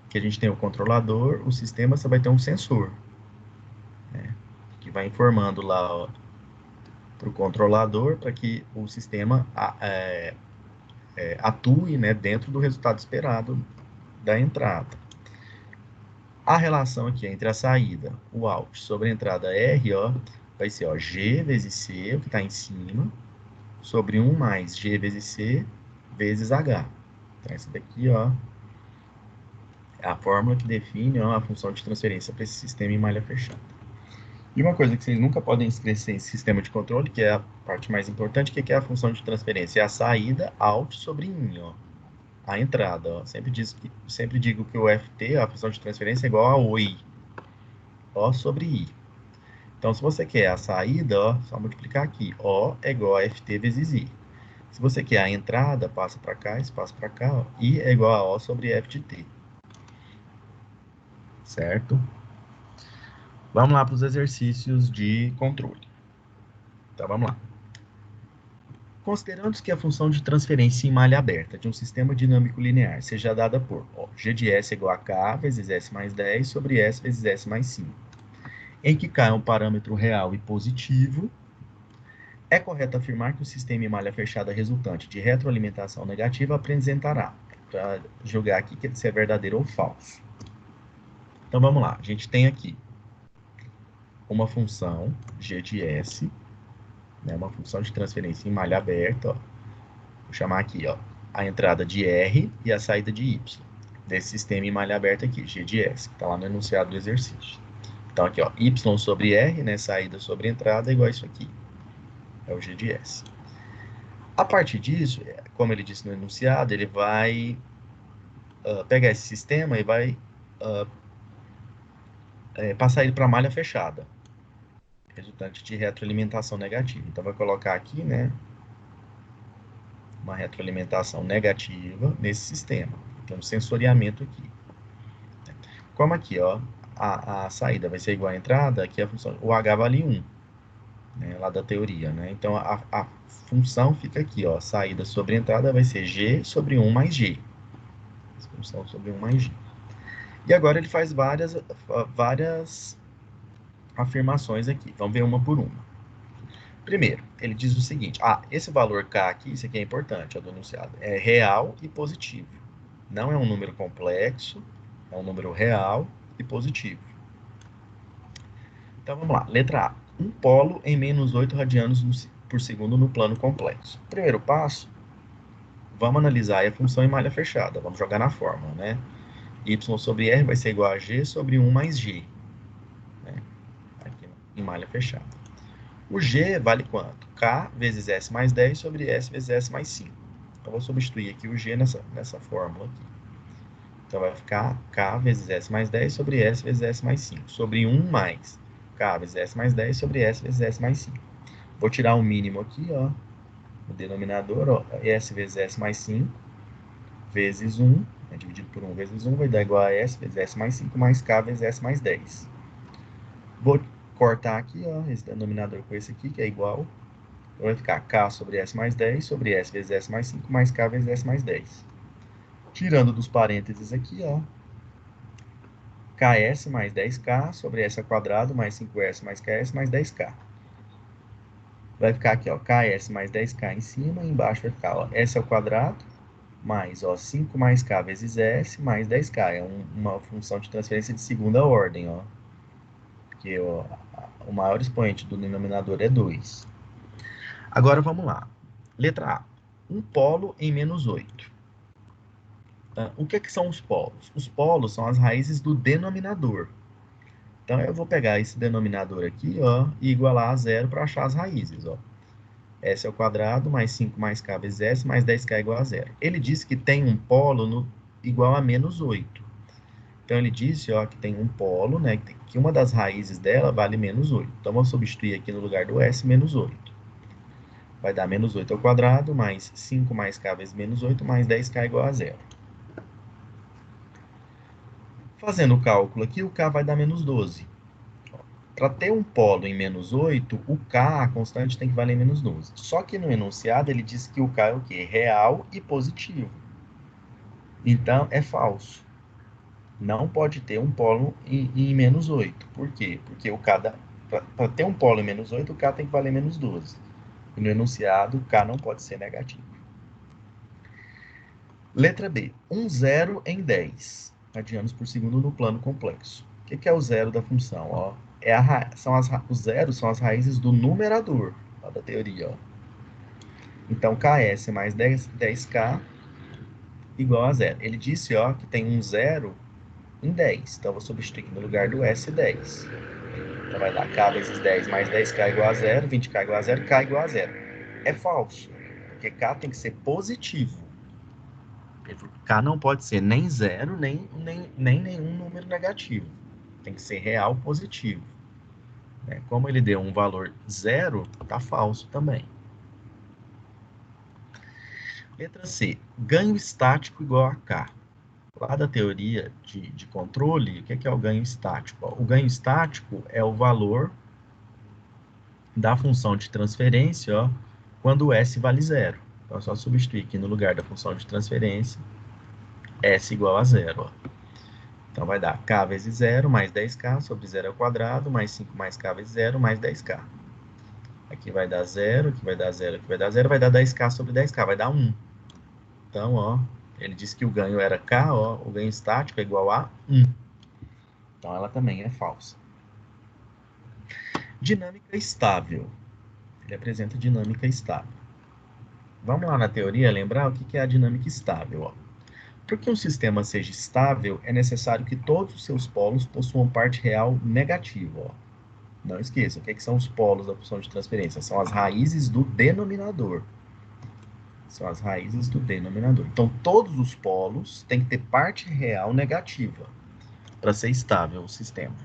que a gente tem o controlador, o sistema você vai ter um sensor, né? Que vai informando lá, para o controlador, para que o sistema atue, né, dentro do resultado esperado da entrada. A relação aqui entre a saída, o out, sobre a entrada R, ó, vai ser ó, G vezes C, o que está em cima, sobre 1 mais G vezes C, vezes H. Então, essa daqui, ó, é a fórmula que define ó, a função de transferência para esse sistema em malha fechada. E uma coisa que vocês nunca podem esquecer em sistema de controle, que é a parte mais importante, que é a função de transferência, é a saída out sobre in, ó. A entrada, ó. Sempre digo que o FT, a função de transferência, é igual a OI, O sobre I. Então, se você quer a saída, ó, só multiplicar aqui. O é igual a FT vezes I. Se você quer a entrada, passa para cá, isso passa para cá, ó. I é igual a O sobre F de T. Certo? Vamos lá para os exercícios de controle. Então, vamos lá. Considerando que a função de transferência em malha aberta de um sistema dinâmico linear seja dada por ó, G de S igual a K vezes S mais 10 sobre S vezes S mais 5, em que K é um parâmetro real e positivo, é correto afirmar que o sistema em malha fechada resultante de retroalimentação negativa apresentará, para julgar aqui se é verdadeiro ou falso. Então, vamos lá. A gente tem aqui uma função G de S, né, uma função de transferência em malha aberta, ó. Vou chamar aqui, ó, a entrada de R e a saída de Y. desse sistema em malha aberta aqui, G de S, que está lá no enunciado do exercício. Então, aqui, ó, Y sobre R, né, saída sobre entrada, é igual a isso aqui. É o G de S. A partir disso, como ele disse no enunciado, ele vai pegar esse sistema e vai passar ele para malha fechada, resultante de retroalimentação negativa. Então, vai colocar aqui, né, uma retroalimentação negativa nesse sistema. Tem um sensoriamento aqui. Como aqui, ó, a saída vai ser igual à entrada, aqui a função, o H vale 1, né, lá da teoria, né? Então, a função fica aqui, ó, saída sobre entrada vai ser G sobre 1 mais G. Função sobre 1 mais G. E agora ele faz várias afirmações aqui. Vamos ver uma por uma. Primeiro, ele diz o seguinte, esse valor K aqui, isso aqui é importante, ó, do enunciado, é real e positivo. Não é um número complexo, é um número real e positivo. Então, vamos lá. Letra A. Um polo em menos 8 radianos por segundo no plano complexo. Primeiro passo, vamos analisar a função em malha fechada. Vamos jogar na fórmula, né? Y sobre R vai ser igual a G sobre 1 mais G. Né? Aqui em malha fechada. O G vale quanto? K vezes S mais 10 sobre S vezes S mais 5. Então, vou substituir aqui o G nessa fórmula aqui. Então, vai ficar K vezes S mais 10 sobre S vezes S mais 5. Sobre 1 mais K vezes S mais 10 sobre S vezes S mais 5. Vou tirar o mínimo aqui, ó. O denominador, ó. S vezes S mais 5 vezes 1. Né, dividido por 1 vezes 1 vai dar igual a S vezes S mais 5 mais K vezes S mais 10. Vou cortar aqui, ó, esse denominador com esse aqui, que é igual. Então, vai ficar K sobre S mais 10 sobre S vezes S mais 5 mais K vezes S mais 10. Tirando dos parênteses aqui, ó. KS mais 10K sobre S ao quadrado mais 5S mais KS mais 10K. Vai ficar aqui, ó, KS mais 10K em cima, e embaixo vai ficar, ó, S ao quadrado mais, ó, 5 mais K vezes S mais 10K. É uma função de transferência de segunda ordem, ó. Porque, ó, o maior expoente do denominador é 2. Agora, vamos lá. Letra A. Um polo em menos 8. O que são os polos? Os polos são as raízes do denominador. Então, eu vou pegar esse denominador aqui, ó, e igualar a zero para achar as raízes, ó. S ao quadrado mais 5 mais K vezes S mais 10K igual a zero. Ele disse que tem um polo igual a menos 8. Então, ele disse, ó, que tem um polo, né, que uma das raízes dela vale menos 8. Então, vamos substituir aqui no lugar do S menos 8. Vai dar menos 8 ao quadrado mais 5 mais K vezes menos 8 mais 10K igual a zero. Fazendo o cálculo aqui, o K vai dar menos 12. Para ter um polo em menos 8, o K, a constante, tem que valer menos 12. Só que no enunciado ele diz que o K é o quê? Real e positivo. Então, é falso. Não pode ter um polo em menos 8. Por quê? Porque o K, para ter um polo em menos 8, o K tem que valer menos 12. E no enunciado, o K não pode ser negativo. Letra B. Um zero em 10 radianos por segundo no plano complexo. O que é o zero da função? Ó, os zeros são as raízes do numerador, lá da teoria. Ó. Então, KS mais 10K igual a zero. Ele disse, ó, que tem um zero em 10. Então, eu vou substituir aqui no lugar do S 10. Então, vai dar K vezes 10 mais 10K igual a zero, 20K igual a zero, K igual a zero. É falso, porque K tem que ser positivo. K não pode ser nem zero, nem nenhum número negativo. Tem que ser real positivo. Como ele deu um valor zero, está falso também. Letra C. Ganho estático igual a K. Lá da teoria de controle, o que é o ganho estático? O ganho estático é o valor da função de transferência, ó, quando o S vale zero. Então, é só substituir aqui no lugar da função de transferência, S igual a zero. Ó. Então, vai dar K vezes 0 mais 10K sobre 0 ao quadrado, mais 5 mais K vezes 0 mais 10K. Aqui vai dar 0, aqui vai dar 0, aqui vai dar 0, vai dar 10K sobre 10K, vai dar 1. Então, ó, ele disse que o ganho era K, ó, o ganho estático é igual a 1. Então, ela também é falsa. Dinâmica estável. Ele apresenta dinâmica estável. Vamos lá na teoria lembrar o que é a dinâmica estável, ó. Para que um sistema seja estável, é necessário que todos os seus polos possuam parte real negativa. Ó. Não esqueça, o que são os polos da função de transferência? São as raízes do denominador. São as raízes do denominador. Então, todos os polos têm que ter parte real negativa para ser estável o sistema.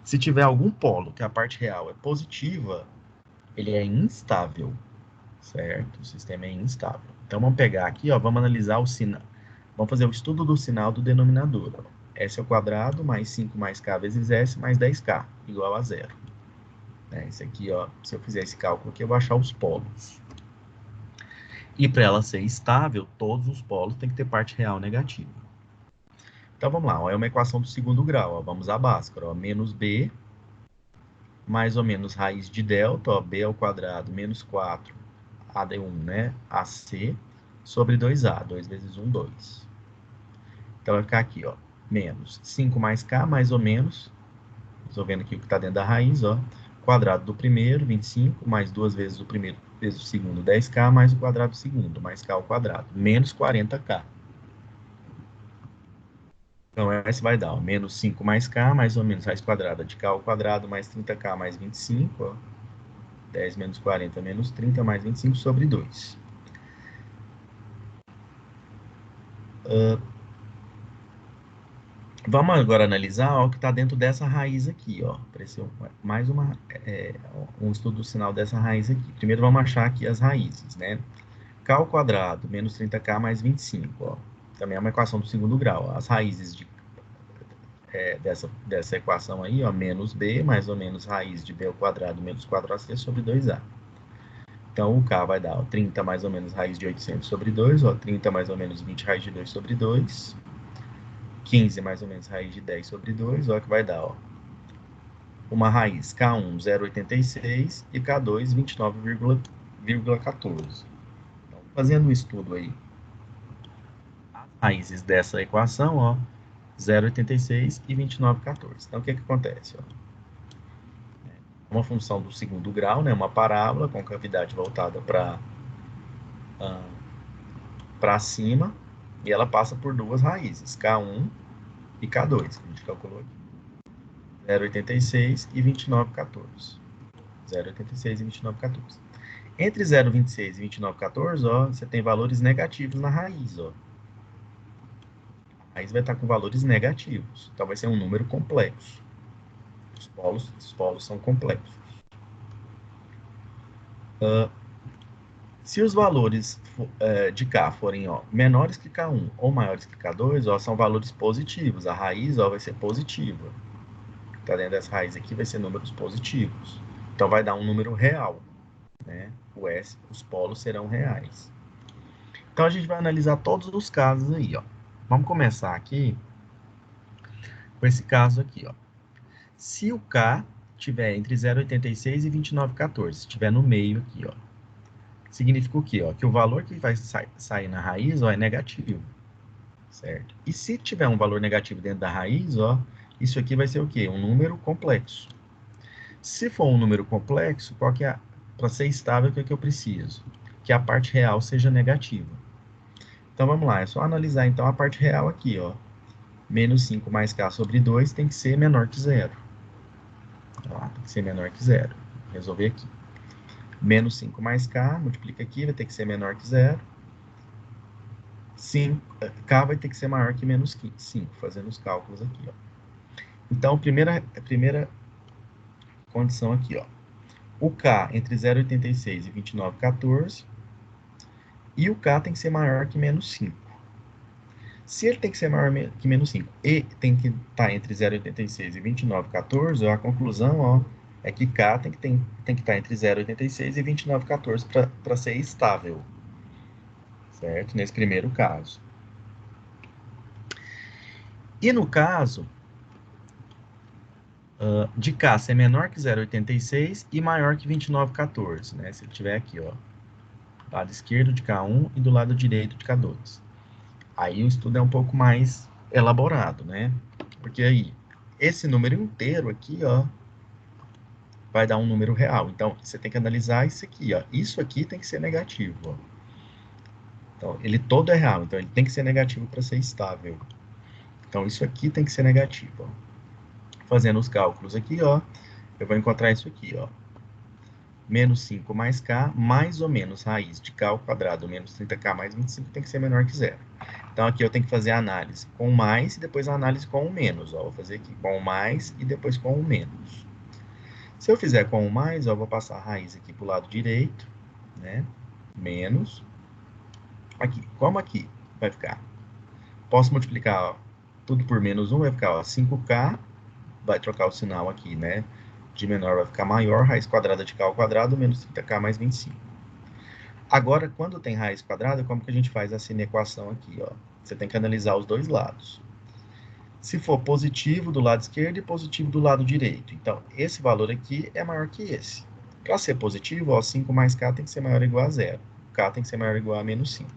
Se tiver algum polo que a parte real é positiva, ele é instável, certo? O sistema é instável. Então, vamos pegar aqui, ó, vamos analisar o sinal. Vamos fazer o estudo do sinal do denominador. Ó. S ao quadrado mais 5 mais K vezes S mais 10K, igual a zero. Esse aqui, ó, se eu fizer esse cálculo aqui, eu vou achar os polos. E para ela ser estável, todos os polos têm que ter parte real negativa. Então, vamos lá. Ó, é uma equação do segundo grau. Ó, vamos à Bhaskara. Ó, menos B, mais ou menos raiz de delta, ó, B ao quadrado, menos 4, AD1, né? AC, sobre 2A. 2 vezes 1, 2. Então, vai ficar aqui, ó, menos 5 mais K, mais ou menos, resolvendo aqui o que está dentro da raiz, ó, quadrado do primeiro, 25, mais 2 vezes o primeiro, vezes o segundo, 10K, mais o quadrado do segundo, mais K ao quadrado, menos 40K. Então, essa vai dar, ó, menos 5 mais K, mais ou menos raiz quadrada de K ao quadrado, mais 30K, mais 25, ó, 10 menos 40, menos 30, mais 25, sobre 2. Vamos agora analisar ó, o que está dentro dessa raiz aqui, ó. Apareceu mais um estudo do sinal dessa raiz aqui. Primeiro vamos achar aqui as raízes, né? K ao quadrado, menos 30K mais 25, ó. Também é uma equação do segundo grau. Ó. As raízes dessa equação aí, ó, menos B, mais ou menos raiz de B ao quadrado, menos 4AC sobre 2A. Então, o K vai dar ó, 30 mais ou menos raiz de 800 sobre 2, ó, 30 mais ou menos 20 raiz de 2 sobre 2, 15 mais ou menos raiz de 10 sobre 2, ó, que vai dar, ó, uma raiz K1, 0,86 e K2, 29,14. Então, fazendo um estudo aí, as raízes dessa equação, ó, 0,86 e 29,14. Então, o que acontece? Ó? Uma função do segundo grau, né, uma parábola com cavidade voltada para cima, e ela passa por duas raízes, K1 e K2, que a gente calculou aqui. 0,86 e 29,14. 0,86 e 29,14. Entre 0,26 e 29,14, ó, você tem valores negativos na raiz, ó. A raiz vai estar com valores negativos. Então, vai ser um número complexo. Os polos são complexos. Se os valores de K forem ó, menores que K1 ou maiores que K2, ó, são valores positivos. A raiz ó, vai ser positiva. Está dentro dessa raiz aqui vai ser números positivos. Então, vai dar um número real. Né? Os polos serão reais. Então, a gente vai analisar todos os casos aí. Ó. Vamos começar aqui com esse caso aqui. Ó. Se o K tiver entre 0,86 e 29,14, estiver no meio aqui, ó, significa o quê? Ó? Que o valor que vai sair na raiz ó, é negativo, certo? E se tiver um valor negativo dentro da raiz, ó, isso aqui vai ser o quê? Um número complexo. Se for um número complexo, qual que é para ser estável, o que é que eu preciso? Que a parte real seja negativa. Então, vamos lá, é só analisar então a parte real aqui, ó. Menos 5 mais K sobre 2 tem que ser menor que zero. Ó, tem que ser menor que zero. Vou resolver aqui. Menos 5 mais K, multiplica aqui, vai ter que ser menor que zero. K vai ter que ser maior que menos 5, fazendo os cálculos aqui, ó. Então, primeira condição aqui, ó. O K entre 0,86 e 29,14. E o K tem que ser maior que menos 5. Se ele tem que ser maior que menos 5 e tem que estar entre 0,86 e 29,14, a conclusão ó, é que K tem que estar entre 0,86 e 29,14 para ser estável. Certo? Nesse primeiro caso. E no caso de K ser menor que 0,86 e maior que 29,14, né? Se ele tiver aqui, ó, do lado esquerdo de K1 e do lado direito de K2. Aí o estudo é um pouco mais elaborado, né? Porque aí, esse número inteiro aqui, ó, vai dar um número real. Então, você tem que analisar isso aqui, ó. Isso aqui tem que ser negativo, ó. Então, ele todo é real, então ele tem que ser negativo para ser estável. Então, isso aqui tem que ser negativo. Ó. Fazendo os cálculos aqui, ó, eu vou encontrar isso aqui, ó. Menos 5 mais k, mais ou menos raiz de k ao quadrado menos 30k mais 25 tem que ser menor que zero. Então, aqui eu tenho que fazer a análise com mais e depois a análise com o menos. Ó. Vou fazer aqui com o mais e depois com o menos. Se eu fizer com o mais, ó, eu vou passar a raiz aqui para o lado direito, né? Menos. Aqui, como aqui vai ficar? Posso multiplicar ó, tudo por menos 1, vai ficar ó, 5k, vai trocar o sinal aqui, né? De menor vai ficar maior, raiz quadrada de k ao quadrado, menos 30k mais 25. Agora, quando tem raiz quadrada, como que a gente faz essa inequação aqui? Ó? Você tem que analisar os dois lados. Se for positivo do lado esquerdo e positivo do lado direito. Então, esse valor aqui é maior que esse. Para ser positivo, ó, 5 mais k tem que ser maior ou igual a zero. K tem que ser maior ou igual a menos 5.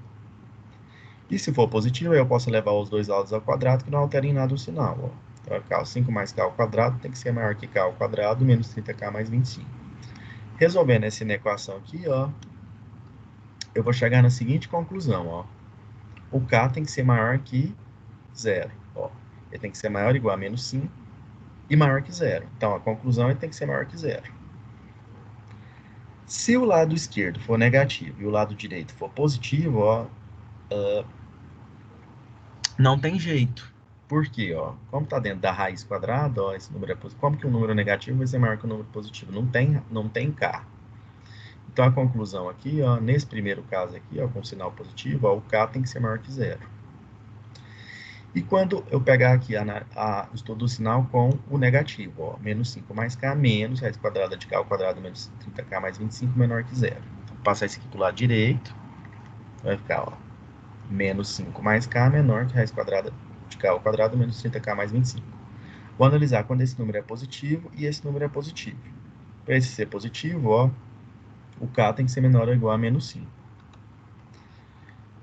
E se for positivo, eu posso levar os dois lados ao quadrado, que não altera em nada o sinal. Ó. Então, vai ficar 5 mais k ao quadrado tem que ser maior que k ao quadrado, menos 30k mais 25. Resolvendo essa inequação aqui, ó, eu vou chegar na seguinte conclusão. Ó. O k tem que ser maior que zero. Ó. Ele tem que ser maior ou igual a menos 5 e maior que zero. Então, a conclusão é que tem que ser maior que zero. Se o lado esquerdo for negativo e o lado direito for positivo, ó, não tem jeito. Por quê? Ó? Como está dentro da raiz quadrada, ó, esse número é positivo. Como que um número negativo vai ser maior que um número positivo? Não tem k. Então, a conclusão aqui, ó, nesse primeiro caso aqui, ó, com sinal positivo, ó, o k tem que ser maior que zero. E quando eu pegar aqui o estudo do sinal com o negativo, ó, menos 5 mais k, menos raiz quadrada de k ao quadrado, menos 30k mais 25, menor que zero. Então, passar isso aqui para o lado direito, vai ficar, ó, menos 5 mais k menor que raiz quadrada de k ao quadrado menos 30k mais 25. Vou analisar quando esse número é positivo e esse número é positivo. Para esse ser positivo, ó, o k tem que ser menor ou igual a menos 5.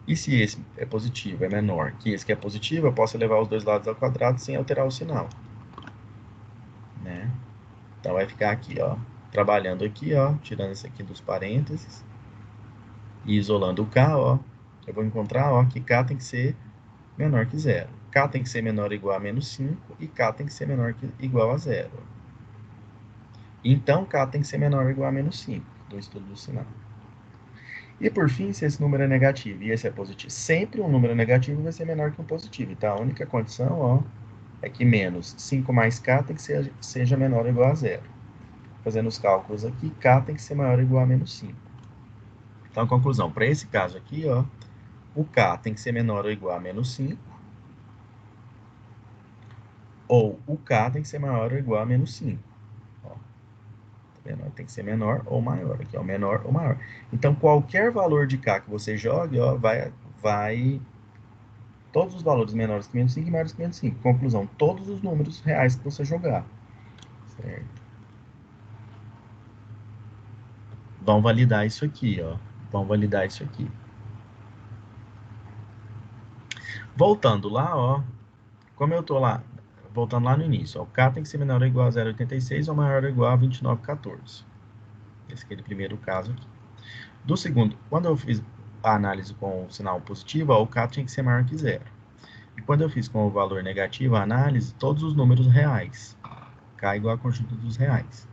E se esse é positivo, é menor que esse que é positivo, eu posso levar os dois lados ao quadrado sem alterar o sinal. Né? Então vai ficar aqui, ó, trabalhando aqui, ó, tirando isso aqui dos parênteses e isolando o k, ó, eu vou encontrar, ó, que k tem que ser menor que zero. K tem que ser menor ou igual a menos 5 e K tem que ser menor que igual a zero. Então, K tem que ser menor ou igual a menos 5, do estudo do sinal. E, por fim, se esse número é negativo e esse é positivo, sempre um número negativo vai ser menor que um positivo. Então, a única condição, ó, é que menos 5 mais K tem que seja menor ou igual a zero. Fazendo os cálculos aqui, K tem que ser maior ou igual a menos 5. Então, a conclusão, para esse caso aqui, ó, o K tem que ser menor ou igual a menos 5, ou o K tem que ser maior ou igual a menos 5. Ó, tá vendo? Tem que ser menor ou maior. Aqui, ó, menor ou maior. Então, qualquer valor de K que você jogue, ó, vai todos os valores menores que menos 5 e maiores que menos 5. Conclusão, todos os números reais que você jogar. Certo? Vão validar isso aqui, ó. Vão validar isso aqui. Voltando lá, ó. Como eu tô lá, voltando lá no início, ó, o K tem que ser menor ou igual a 0,86 ou maior ou igual a 29,14. Esse aqui é o primeiro caso aqui. Do segundo, quando eu fiz a análise com o sinal positivo, ó, o K tinha que ser maior que zero. E quando eu fiz com o valor negativo, a análise, todos os números reais. K igual a conjunto dos reais.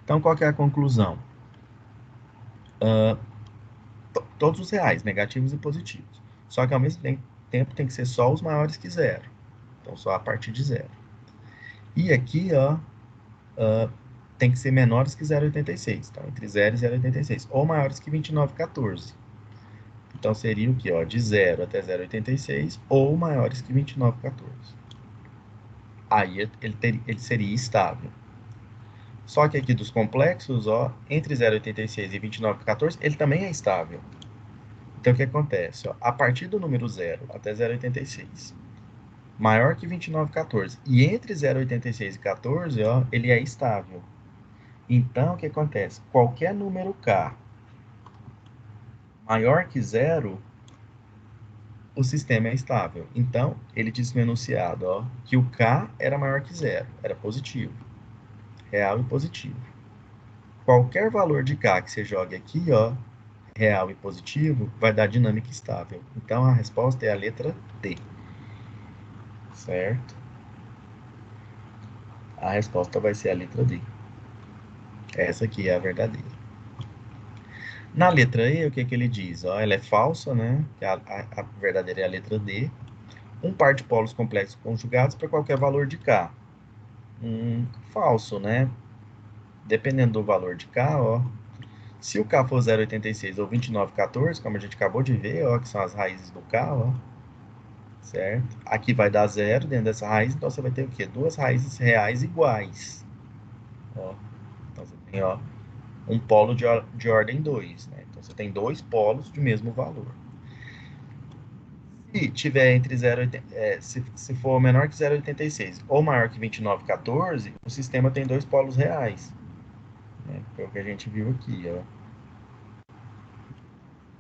Então, qual que é a conclusão? Todos os reais, negativos e positivos. Só que, ao mesmo tempo, tem que ser só os maiores que zero. Então, só a partir de zero. E aqui, ó, tem que ser menores que 0,86. Então, entre 0 e 0,86. Ou maiores que 29,14. Então, seria o que? Ó, de 0 até 0,86 ou maiores que 29,14. Aí ele seria estável. Só que aqui dos complexos, ó, entre 0,86 e 29,14, ele também é estável. Então, o que acontece? Ó, a partir do número 0 até 0,86, maior que 29,14, e entre 0,86 e 14, ó, ele é estável. Então, o que acontece? Qualquer número K maior que zero, o sistema é estável. Então, ele disse no enunciado, ó, que o K era maior que zero, era positivo, real e positivo. Qualquer valor de K que você jogue aqui, ó, real e positivo, vai dar dinâmica estável. Então, a resposta é a letra D. Certo? A resposta vai ser a letra D. Essa aqui é a verdadeira. Na letra E, o que ele diz? Ó, ela é falsa, né? A verdadeira é a letra D. Um par de polos complexos conjugados para qualquer valor de K. Falso, né? Dependendo do valor de K, ó. Se o K for 0,86 ou 29,14, como a gente acabou de ver, ó, que são as raízes do K, ó. Certo? Aqui vai dar zero dentro dessa raiz, então você vai ter o quê? Duas raízes reais iguais. Ó. Então você tem, ó, um polo de ordem 2, né? Então você tem dois polos de mesmo valor. Se tiver entre 0, se for menor que 0,86 ou maior que 29,14, o sistema tem dois polos reais. Né? Foi o que a gente viu aqui, ó.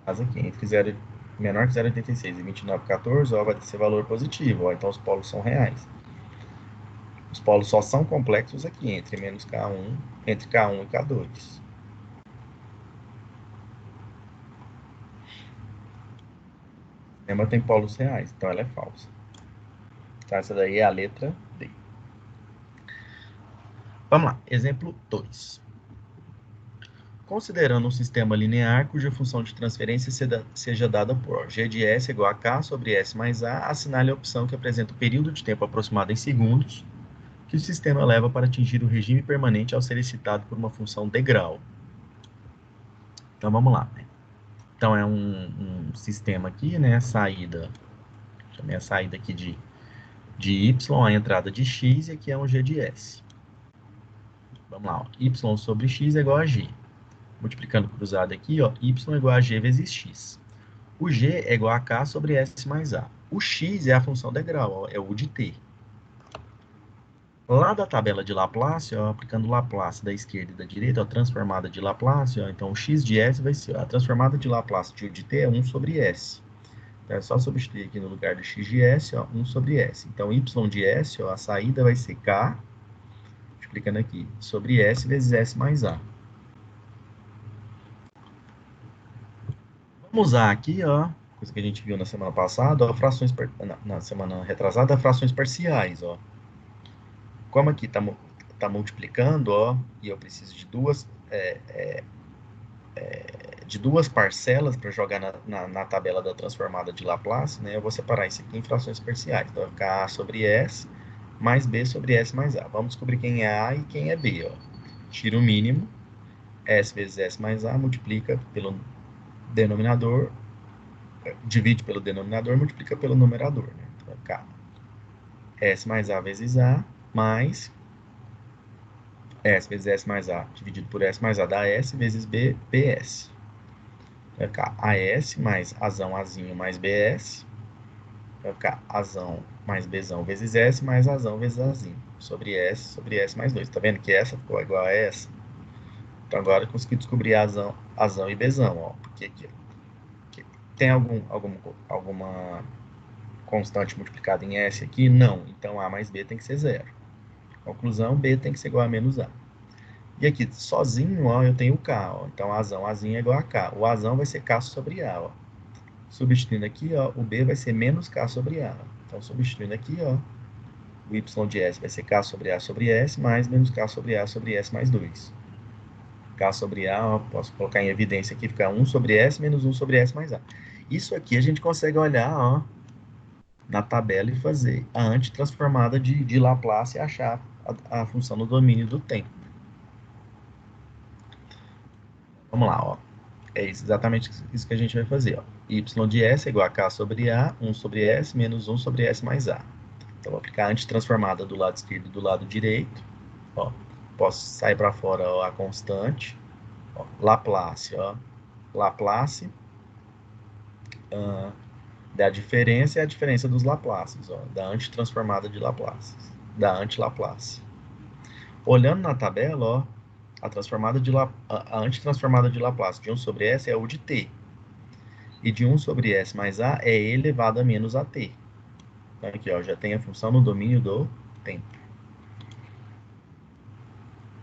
Mas aqui, entre 0, menor que 0,86 e 29,14, ó, vai ser valor positivo, ó, então os polos são reais. Os polos só são complexos aqui, entre menos K1, entre K1 e K2. O sistema tem polos reais, então ela é falsa. Então essa daí é a letra D. Vamos lá, exemplo 2. Considerando um sistema linear cuja função de transferência seja dada por g de s igual a k sobre s mais a, assinale a opção que apresenta o período de tempo aproximado em segundos que o sistema leva para atingir o regime permanente ao ser excitado por uma função de grau. Então vamos lá. Então é um sistema aqui, né? Saída, chamei a saída aqui de y, a entrada de x, e aqui é um g de s. Vamos lá, ó. Y sobre x é igual a g. Multiplicando cruzado aqui, ó, y é igual a g vezes x. O g é igual a k sobre s mais a. O x é a função de grau, ó, é o de t. Lá da tabela de Laplace, ó, aplicando Laplace da esquerda e da direita, ó, transformada de Laplace, ó, então o x de s vai ser, ó, a transformada de Laplace de u de t é 1 sobre s. Então é só substituir aqui no lugar do x de s, ó, 1 sobre s. Então y de s, ó, a saída vai ser k, multiplicando aqui, sobre s vezes s mais a. Vamos usar aqui, ó, coisa que a gente viu na semana passada, ó, frações, na semana retrasada, frações parciais, ó. Como aqui tá multiplicando, ó, e eu preciso de duas parcelas para jogar na tabela da transformada de Laplace, né, eu vou separar isso aqui em frações parciais. Então, vai ficar A sobre S mais B sobre S mais A. Vamos descobrir quem é A e quem é B, ó. Tira o mínimo, S vezes S mais A, multiplica pelo denominador, divide pelo denominador, multiplica pelo numerador, né? Então, vai ficar S mais A vezes A, mais S vezes S mais A, dividido por S mais A, dá S vezes B, BS. Vai ficar AS mais Azão, Azinho, mais BS. Vai ficar Azão mais Bzão vezes S, mais Azão vezes Azinho. Sobre S mais 2. Tá vendo que essa ficou igual a essa? Então agora eu consegui descobrir Azão e Bzão, ó. Porque tem alguma constante multiplicada em S aqui? Não. Então A mais B tem que ser zero. Conclusão, B tem que ser igual a menos A. E aqui, sozinho, ó, eu tenho o K, ó. Então, Azão, Azinho é igual a K. O Azão vai ser K sobre A, ó. Substituindo aqui, ó, o B vai ser menos K sobre A. Então, substituindo aqui, ó, o Y de S vai ser K sobre A sobre S, mais menos K sobre A sobre S mais 2. K sobre A, ó, posso colocar em evidência aqui, ficar 1 sobre S menos 1 sobre S mais A. Isso aqui a gente consegue olhar, ó, na tabela e fazer a antitransformada de Laplace e achar a função no domínio do tempo. Vamos lá, ó. É exatamente isso que a gente vai fazer, ó. Y de S é igual a K sobre A, 1 sobre S, menos 1 sobre S mais A. Então, vou aplicar a antitransformada do lado esquerdo e do lado direito. Ó. Posso sair para fora, ó, a constante. Ó. Laplace, ó. Laplace da diferença é a diferença dos Laplaces, ó. Da antitransformada de Laplace. Da anti-Laplace. Olhando na tabela, ó, a antitransformada de Laplace de 1 sobre S é U de t. E de 1 sobre S mais A é E elevado a menos AT. Então, aqui, ó, já tem a função no domínio do tempo.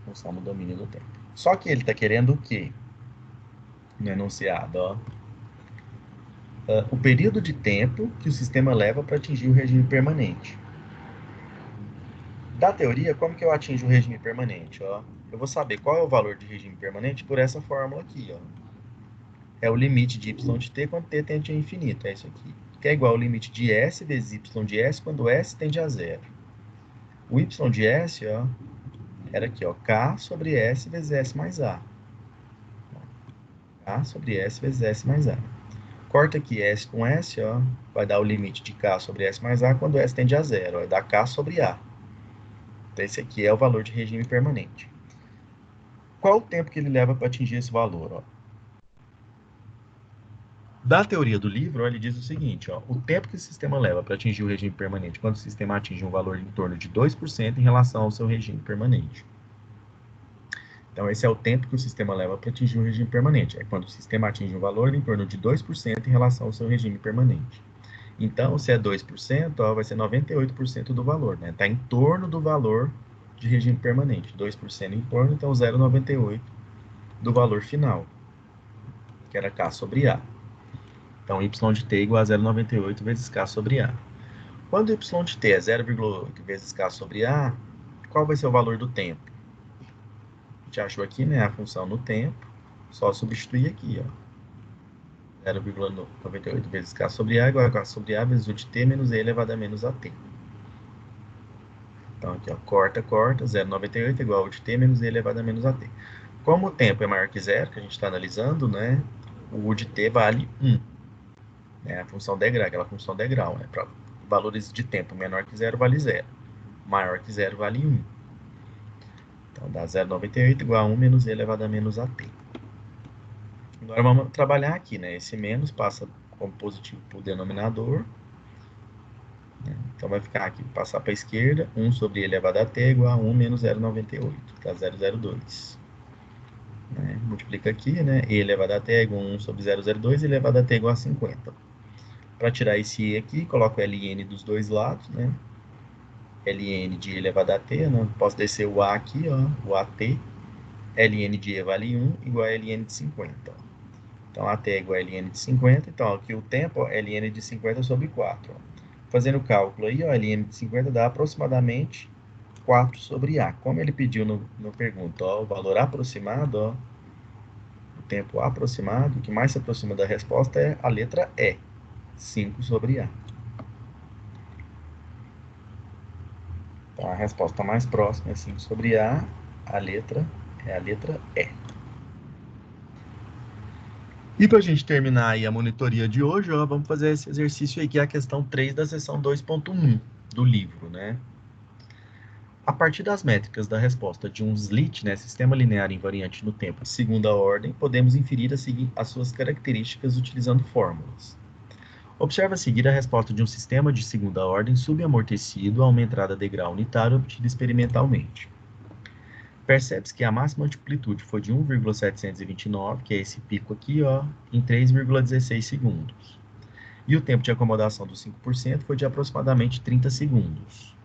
Função no domínio do tempo. Só que ele está querendo o quê? no enunciado, ó. O período de tempo que o sistema leva para atingir o regime permanente. Da teoria, como que eu atinjo o regime permanente? Ó? Eu vou saber qual é o valor de regime permanente por essa fórmula aqui. Ó. É o limite de y de t quando t tende a infinito. É isso aqui. Que é igual ao limite de s vezes y de s quando s tende a zero. O y de s ó, era aqui, ó, k sobre s vezes s mais a. K sobre s vezes s mais a. Corta aqui s com s, ó, vai dar o limite de k sobre s mais a quando s tende a zero. Ó, vai dar k sobre a. Então, esse aqui é o valor de regime permanente. Qual o tempo que ele leva para atingir esse valor? Ó? Da teoria do livro, ó, ele diz o seguinte, ó, o tempo que o sistema leva para atingir o regime permanente quando o sistema atinge um valor em torno de 2% em relação ao seu regime permanente. Então, esse é o tempo que o sistema leva para atingir o regime permanente. É quando o sistema atinge um valor em torno de 2% em relação ao seu regime permanente. Então, se é 2%, ó, vai ser 98% do valor. Está em torno do valor de regime permanente. 2% em torno, então 0,98% do valor final, que era K sobre A. Então, y de t é igual a 0,98 vezes K sobre A. Quando y de t é 0,8 vezes K sobre A, qual vai ser o valor do tempo? A gente achou aqui, né, a função no tempo, só substituir aqui, ó. 0,98 vezes K sobre A igual a K sobre A vezes u de t menos e elevado a menos AT. Então, aqui, ó, corta, 0,98 igual a u de t menos e elevado a menos AT. Como o tempo é maior que zero, que a gente está analisando, né, o u de t vale 1. A função degrau, aquela função degrau, né, para valores de tempo menor que zero vale 0. Maior que zero vale 1. Então, dá 0,98 igual a 1 menos e elevado a menos AT. Agora vamos trabalhar aqui, né? Esse menos passa como positivo para o denominador. Né? Então, vai ficar aqui, passar para a esquerda, 1 sobre e elevado a t é igual a 1 menos 0,98, dá 0,02. Né? Multiplica aqui, né? E elevado a t é igual a 1 sobre 0,02 e elevado a t é igual a 50. Para tirar esse e aqui, coloco o ln dos dois lados, né? ln de e elevado a t, né? Posso descer o a aqui, ó, o at. ln de e vale 1 igual a ln de 50. Ó. Então, AT é igual a ln de 50. Então, aqui o tempo, ó, ln de 50 sobre 4. Ó. Fazendo o cálculo aí, ó, ln de 50 dá aproximadamente 4 sobre A. Como ele pediu no pergunta, ó, o valor aproximado, ó, o tempo aproximado, o que mais se aproxima da resposta é a letra E, 5 sobre A. Então, a resposta mais próxima é 5 sobre A, a letra é a letra E. E para a gente terminar aí a monitoria de hoje, ó, vamos fazer esse exercício aí, que é a questão 3 da seção 2.1 do livro, né? A partir das métricas da resposta de um slit, né, sistema linear invariante no tempo de segunda ordem, podemos inferir as suas características utilizando fórmulas. Observe a seguir a resposta de um sistema de segunda ordem subamortecido a uma entrada degrau unitária obtida experimentalmente. Percebe-se que a máxima amplitude foi de 1,729, que é esse pico aqui, ó, em 3,16 segundos. E o tempo de acomodação dos 5% foi de aproximadamente 30 segundos.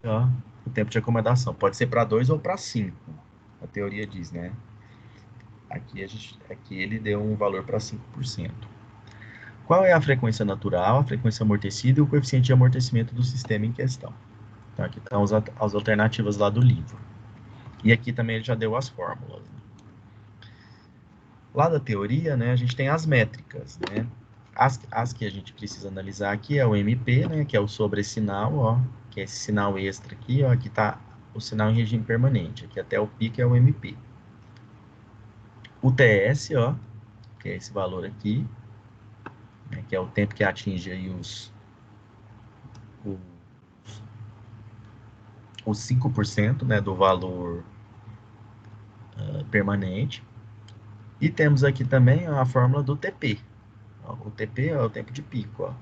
Ó, o tempo de acomodação pode ser para 2 ou para 5, a teoria diz, né? Aqui ele deu um valor para 5%. Qual é a frequência natural, a frequência amortecida e o coeficiente de amortecimento do sistema em questão? Então, aqui estão as alternativas lá do livro. E aqui também ele já deu as fórmulas. Lá da teoria, né, a gente tem as métricas, né? As que a gente precisa analisar aqui é o MP, né, que é o sobressinal, ó, que é esse sinal extra aqui, ó, aqui está o sinal em regime permanente, aqui até o pico é o MP. O TS, ó, que é esse valor aqui, né, que é o tempo que atinge aí os 5%, né, do valor permanente. E temos aqui também a fórmula do TP. Ó, o TP é o tempo de pico, ó.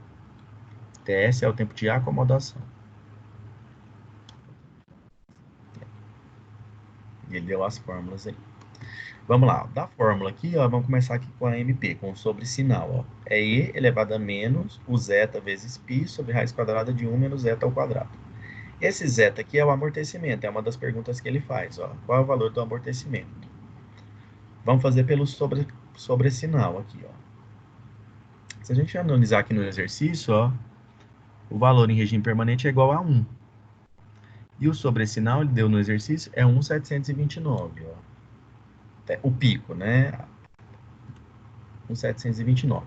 TS é o tempo de acomodação. Ele deu as fórmulas aí. Vamos lá, da fórmula aqui, ó, vamos começar aqui com a MP, com o sobressinal, ó. É E elevado a menos o zeta vezes π sobre raiz quadrada de 1 menos zeta ao quadrado. Esse zeta aqui é o amortecimento, é uma das perguntas que ele faz, ó. Qual é o valor do amortecimento? Vamos fazer pelo sobresinal aqui, ó. Se a gente analisar aqui no exercício, ó, o valor em regime permanente é igual a 1. E o sobresinal, ele deu no exercício, é 1.729, ó. O pico, né? 1.729.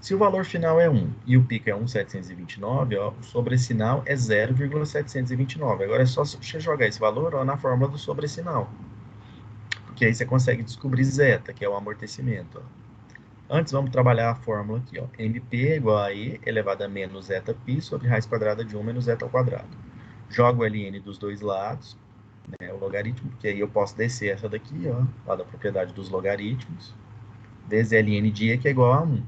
Se o valor final é 1 e o pico é 1.729, ó, o sobresinal é 0,729. Agora é só você jogar esse valor, ó, na fórmula do sobresinal. Porque aí você consegue descobrir zeta, que é o amortecimento, ó. Antes, vamos trabalhar a fórmula aqui, ó. MP é igual a E elevado a menos zeta π sobre raiz quadrada de 1 menos zeta ao quadrado. Jogo o ln dos dois lados, né, o logaritmo, porque aí eu posso descer essa daqui, ó, lá da propriedade dos logaritmos, vezes ln de E, que é igual a 1.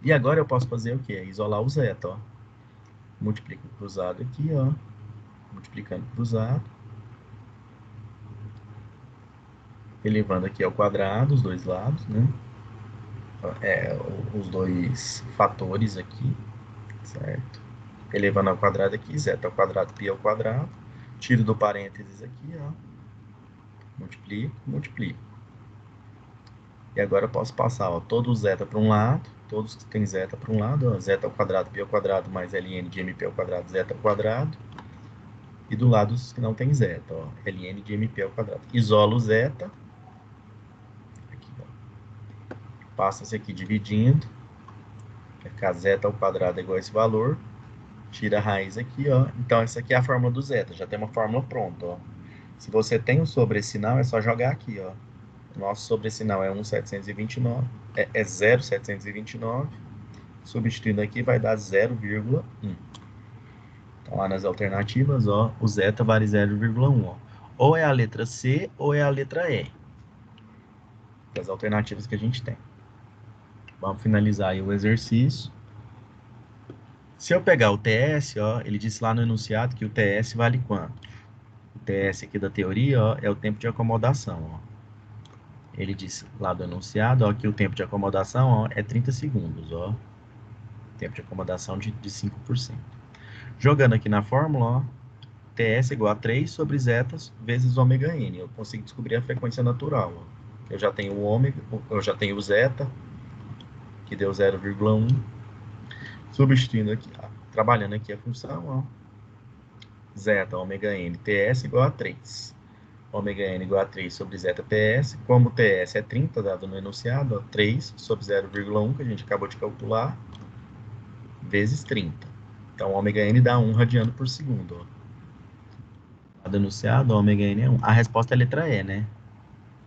E agora eu posso fazer o quê? Isolar o zeta, ó. Multiplico o cruzado aqui, ó. Multiplicando o cruzado. Elevando aqui ao quadrado, os dois lados, né? Os dois fatores aqui, certo? Elevando ao quadrado aqui, zeta ao quadrado, π ao quadrado. Tiro do parênteses aqui, ó. Multiplico, multiplico. E agora eu posso passar, ó, todo zeta para um lado, todos que tem zeta para um lado, ó, zeta ao quadrado, π ao quadrado, mais ln de mp ao quadrado, zeta ao quadrado. E do lado os que não tem zeta, ó, ln de mp ao quadrado. Isolo o zeta. Aqui, ó. Passa-se aqui dividindo. Vai ficar zeta ao quadrado é igual a esse valor. Tira a raiz aqui, ó. Então, essa aqui é a fórmula do zeta. Já tem uma fórmula pronta, ó. Se você tem um sobresinal, é só jogar aqui, ó. O nosso sobresinal é 1.729. É 0.729. Substituindo aqui vai dar 0,1. Então, lá nas alternativas, ó, o zeta vale 0,1, ó. Ou é a letra C ou é a letra E. Das alternativas que a gente tem. Vamos finalizar aí o exercício. Se eu pegar o TS, ó, ele disse lá no enunciado que o TS vale quanto? O TS aqui da teoria, ó, é o tempo de acomodação, ó. Ele disse lá do enunciado, ó, que o tempo de acomodação, ó, é 30 segundos, ó. Tempo de acomodação de 5%. Jogando aqui na fórmula, ó, TS é igual a 3 sobre zetas vezes ômega n. Eu consigo descobrir a frequência natural, ó. Eu já tenho o ômega, eu já tenho o zeta, que deu 0,1. Substituindo aqui, ó, trabalhando aqui a função, ó. Zeta ômega n TS igual a 3. Ômega n igual a 3 sobre zeta TS. Como TS é 30, dado no enunciado, ó, 3 sobre 0,1, que a gente acabou de calcular, vezes 30. Então, ômega n dá 1 radiano por segundo, ó. Dado enunciado, ômega n é 1. A resposta é a letra E, né?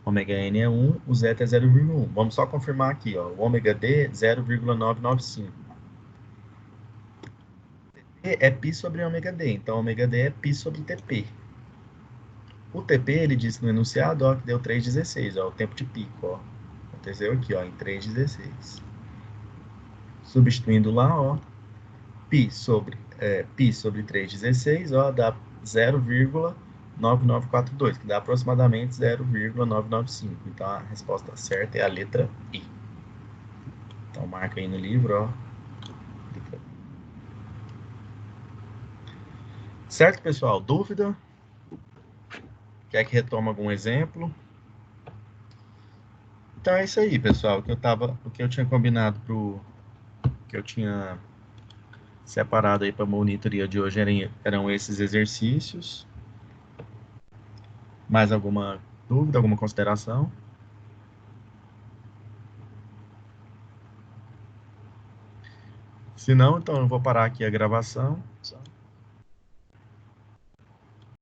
Ômega n é 1, o zeta é 0,1. Vamos só confirmar aqui, ó. O ômega d, 0,995. É π sobre ômega d, então ômega d é π sobre TP. O TP, ele disse no enunciado, ó, que deu 3,16, ó, o tempo de pico, ó. Aconteceu aqui, ó, em 3,16. Substituindo lá, ó, π sobre 3,16, ó, dá 0,9942, que dá aproximadamente 0,995. Então, a resposta certa é a letra I. Então, marca aí no livro, ó. Certo, pessoal? Dúvida? Quer que retome algum exemplo? Então é isso aí, pessoal. O que eu tinha combinado que eu tinha separado aí para a monitoria de hoje eram esses exercícios. Mais alguma dúvida, alguma consideração? Se não, então eu vou parar aqui a gravação.